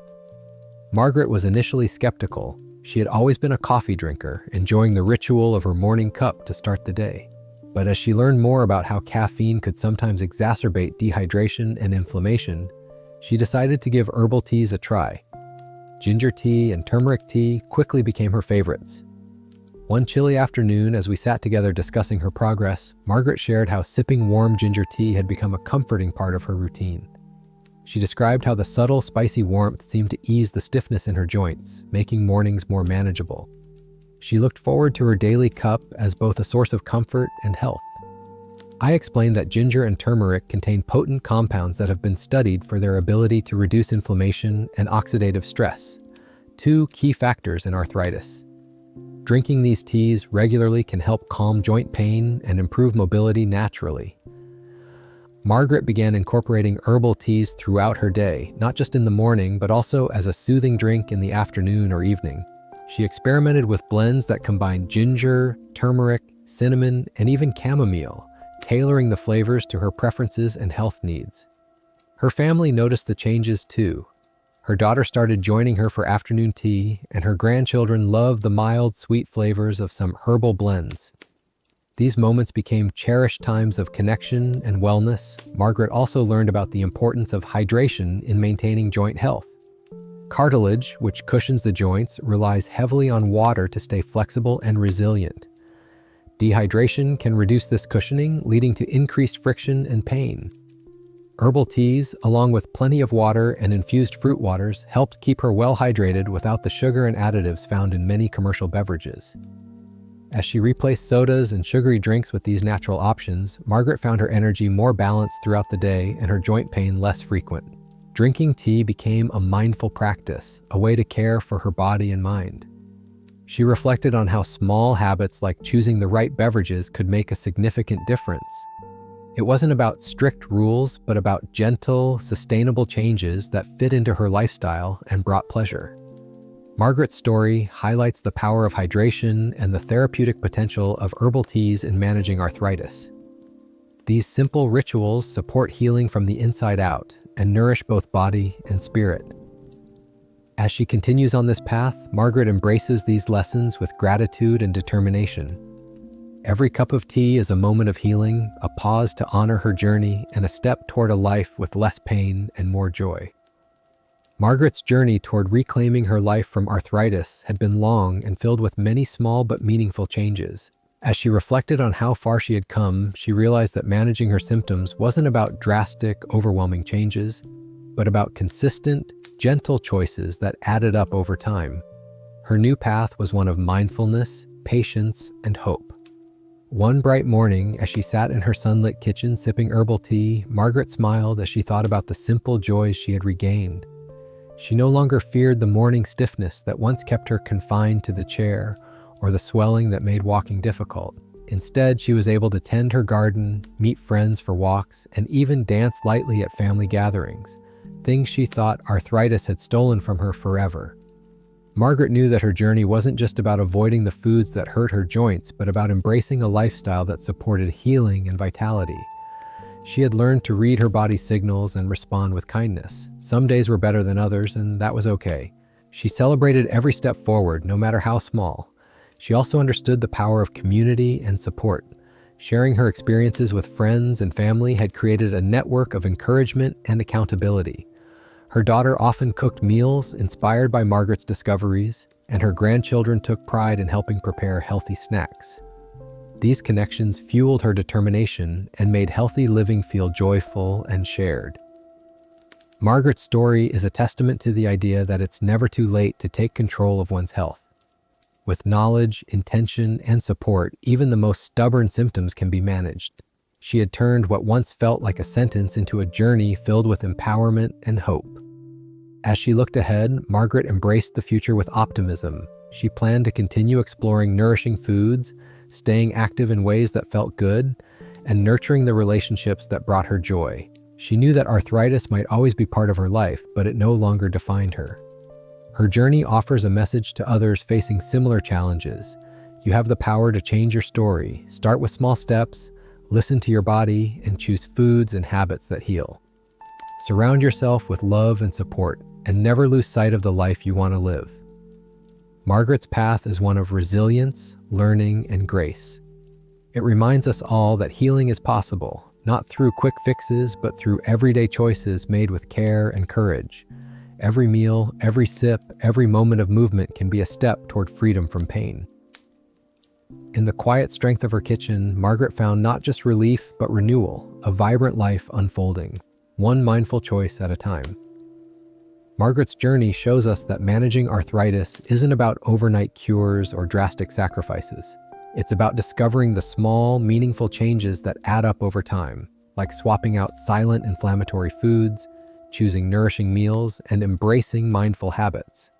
Margaret was initially skeptical. She had always been a coffee drinker, enjoying the ritual of her morning cup to start the day. But as she learned more about how caffeine could sometimes exacerbate dehydration and inflammation, she decided to give herbal teas a try. Ginger tea and turmeric tea quickly became her favorites. One chilly afternoon, as we sat together discussing her progress, Margaret shared how sipping warm ginger tea had become a comforting part of her routine. She described how the subtle, spicy warmth seemed to ease the stiffness in her joints, making mornings more manageable. She looked forward to her daily cup as both a source of comfort and health. I explained that ginger and turmeric contain potent compounds that have been studied for their ability to reduce inflammation and oxidative stress, two key factors in arthritis. Drinking these teas regularly can help calm joint pain and improve mobility naturally. Margaret began incorporating herbal teas throughout her day, not just in the morning, but also as a soothing drink in the afternoon or evening. She experimented with blends that combined ginger, turmeric, cinnamon, and even chamomile, tailoring the flavors to her preferences and health needs. Her family noticed the changes too. Her daughter started joining her for afternoon tea, and her grandchildren loved the mild, sweet flavors of some herbal blends. These moments became cherished times of connection and wellness. Margaret also learned about the importance of hydration in maintaining joint health. Cartilage, which cushions the joints, relies heavily on water to stay flexible and resilient. Dehydration can reduce this cushioning, leading to increased friction and pain. Herbal teas, along with plenty of water and infused fruit waters, helped keep her well hydrated without the sugar and additives found in many commercial beverages. As she replaced sodas and sugary drinks with these natural options, Margaret found her energy more balanced throughout the day and her joint pain less frequent. Drinking tea became a mindful practice, a way to care for her body and mind. She reflected on how small habits like choosing the right beverages could make a significant difference. It wasn't about strict rules, but about gentle, sustainable changes that fit into her lifestyle and brought pleasure. Margaret's story highlights the power of hydration and the therapeutic potential of herbal teas in managing arthritis. These simple rituals support healing from the inside out and nourish both body and spirit. As she continues on this path, Margaret embraces these lessons with gratitude and determination. Every cup of tea is a moment of healing, a pause to honor her journey, and a step toward a life with less pain and more joy. Margaret's journey toward reclaiming her life from arthritis had been long and filled with many small but meaningful changes. As she reflected on how far she had come, she realized that managing her symptoms wasn't about drastic, overwhelming changes, but about consistent, gentle choices that added up over time. Her new path was one of mindfulness, patience, and hope. One bright morning, as she sat in her sunlit kitchen sipping herbal tea, Margaret smiled as she thought about the simple joys she had regained. She no longer feared the morning stiffness that once kept her confined to the chair, or the swelling that made walking difficult. Instead, she was able to tend her garden, meet friends for walks, and even dance lightly at family gatherings, things she thought arthritis had stolen from her forever. Margaret knew that her journey wasn't just about avoiding the foods that hurt her joints, but about embracing a lifestyle that supported healing and vitality. She had learned to read her body's signals and respond with kindness. Some days were better than others, and that was okay. She celebrated every step forward, no matter how small. She also understood the power of community and support. Sharing her experiences with friends and family had created a network of encouragement and accountability. Her daughter often cooked meals inspired by Margaret's discoveries, and her grandchildren took pride in helping prepare healthy snacks. These connections fueled her determination and made healthy living feel joyful and shared. Margaret's story is a testament to the idea that it's never too late to take control of one's health. With knowledge, intention, and support, even the most stubborn symptoms can be managed. She had turned what once felt like a sentence into a journey filled with empowerment and hope. As she looked ahead, Margaret embraced the future with optimism. She planned to continue exploring nourishing foods, staying active in ways that felt good, and nurturing the relationships that brought her joy. She knew that arthritis might always be part of her life, but it no longer defined her. Her journey offers a message to others facing similar challenges. You have the power to change your story. Start with small steps, listen to your body, and choose foods and habits that heal. Surround yourself with love and support, and never lose sight of the life you want to live. Margaret's path is one of resilience, learning, and grace. It reminds us all that healing is possible, not through quick fixes, but through everyday choices made with care and courage. Every meal, every sip, every moment of movement can be a step toward freedom from pain. In the quiet strength of her kitchen, Margaret found not just relief, but renewal, a vibrant life unfolding, one mindful choice at a time. Margaret's journey shows us that managing arthritis isn't about overnight cures or drastic sacrifices. It's about discovering the small, meaningful changes that add up over time, like swapping out silent inflammatory foods, choosing nourishing meals, and embracing mindful habits.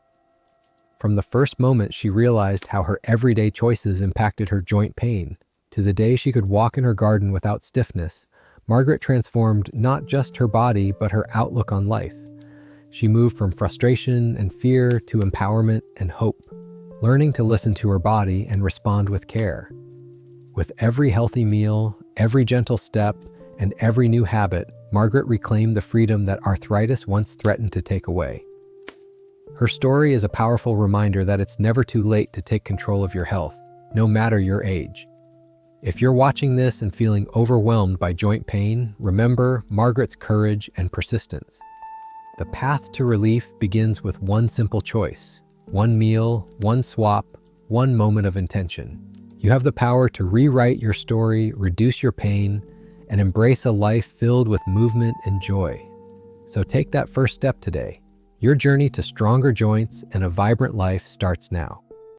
From the first moment she realized how her everyday choices impacted her joint pain, to the day she could walk in her garden without stiffness, Margaret transformed not just her body, but her outlook on life. She moved from frustration and fear to empowerment and hope, learning to listen to her body and respond with care. With every healthy meal, every gentle step, and every new habit, Margaret reclaimed the freedom that arthritis once threatened to take away. Her story is a powerful reminder that it's never too late to take control of your health, no matter your age. If you're watching this and feeling overwhelmed by joint pain, remember Margaret's courage and persistence. The path to relief begins with one simple choice, one meal, one swap, one moment of intention. You have the power to rewrite your story, reduce your pain, and embrace a life filled with movement and joy. So take that first step today. Your journey to stronger joints and a vibrant life starts now.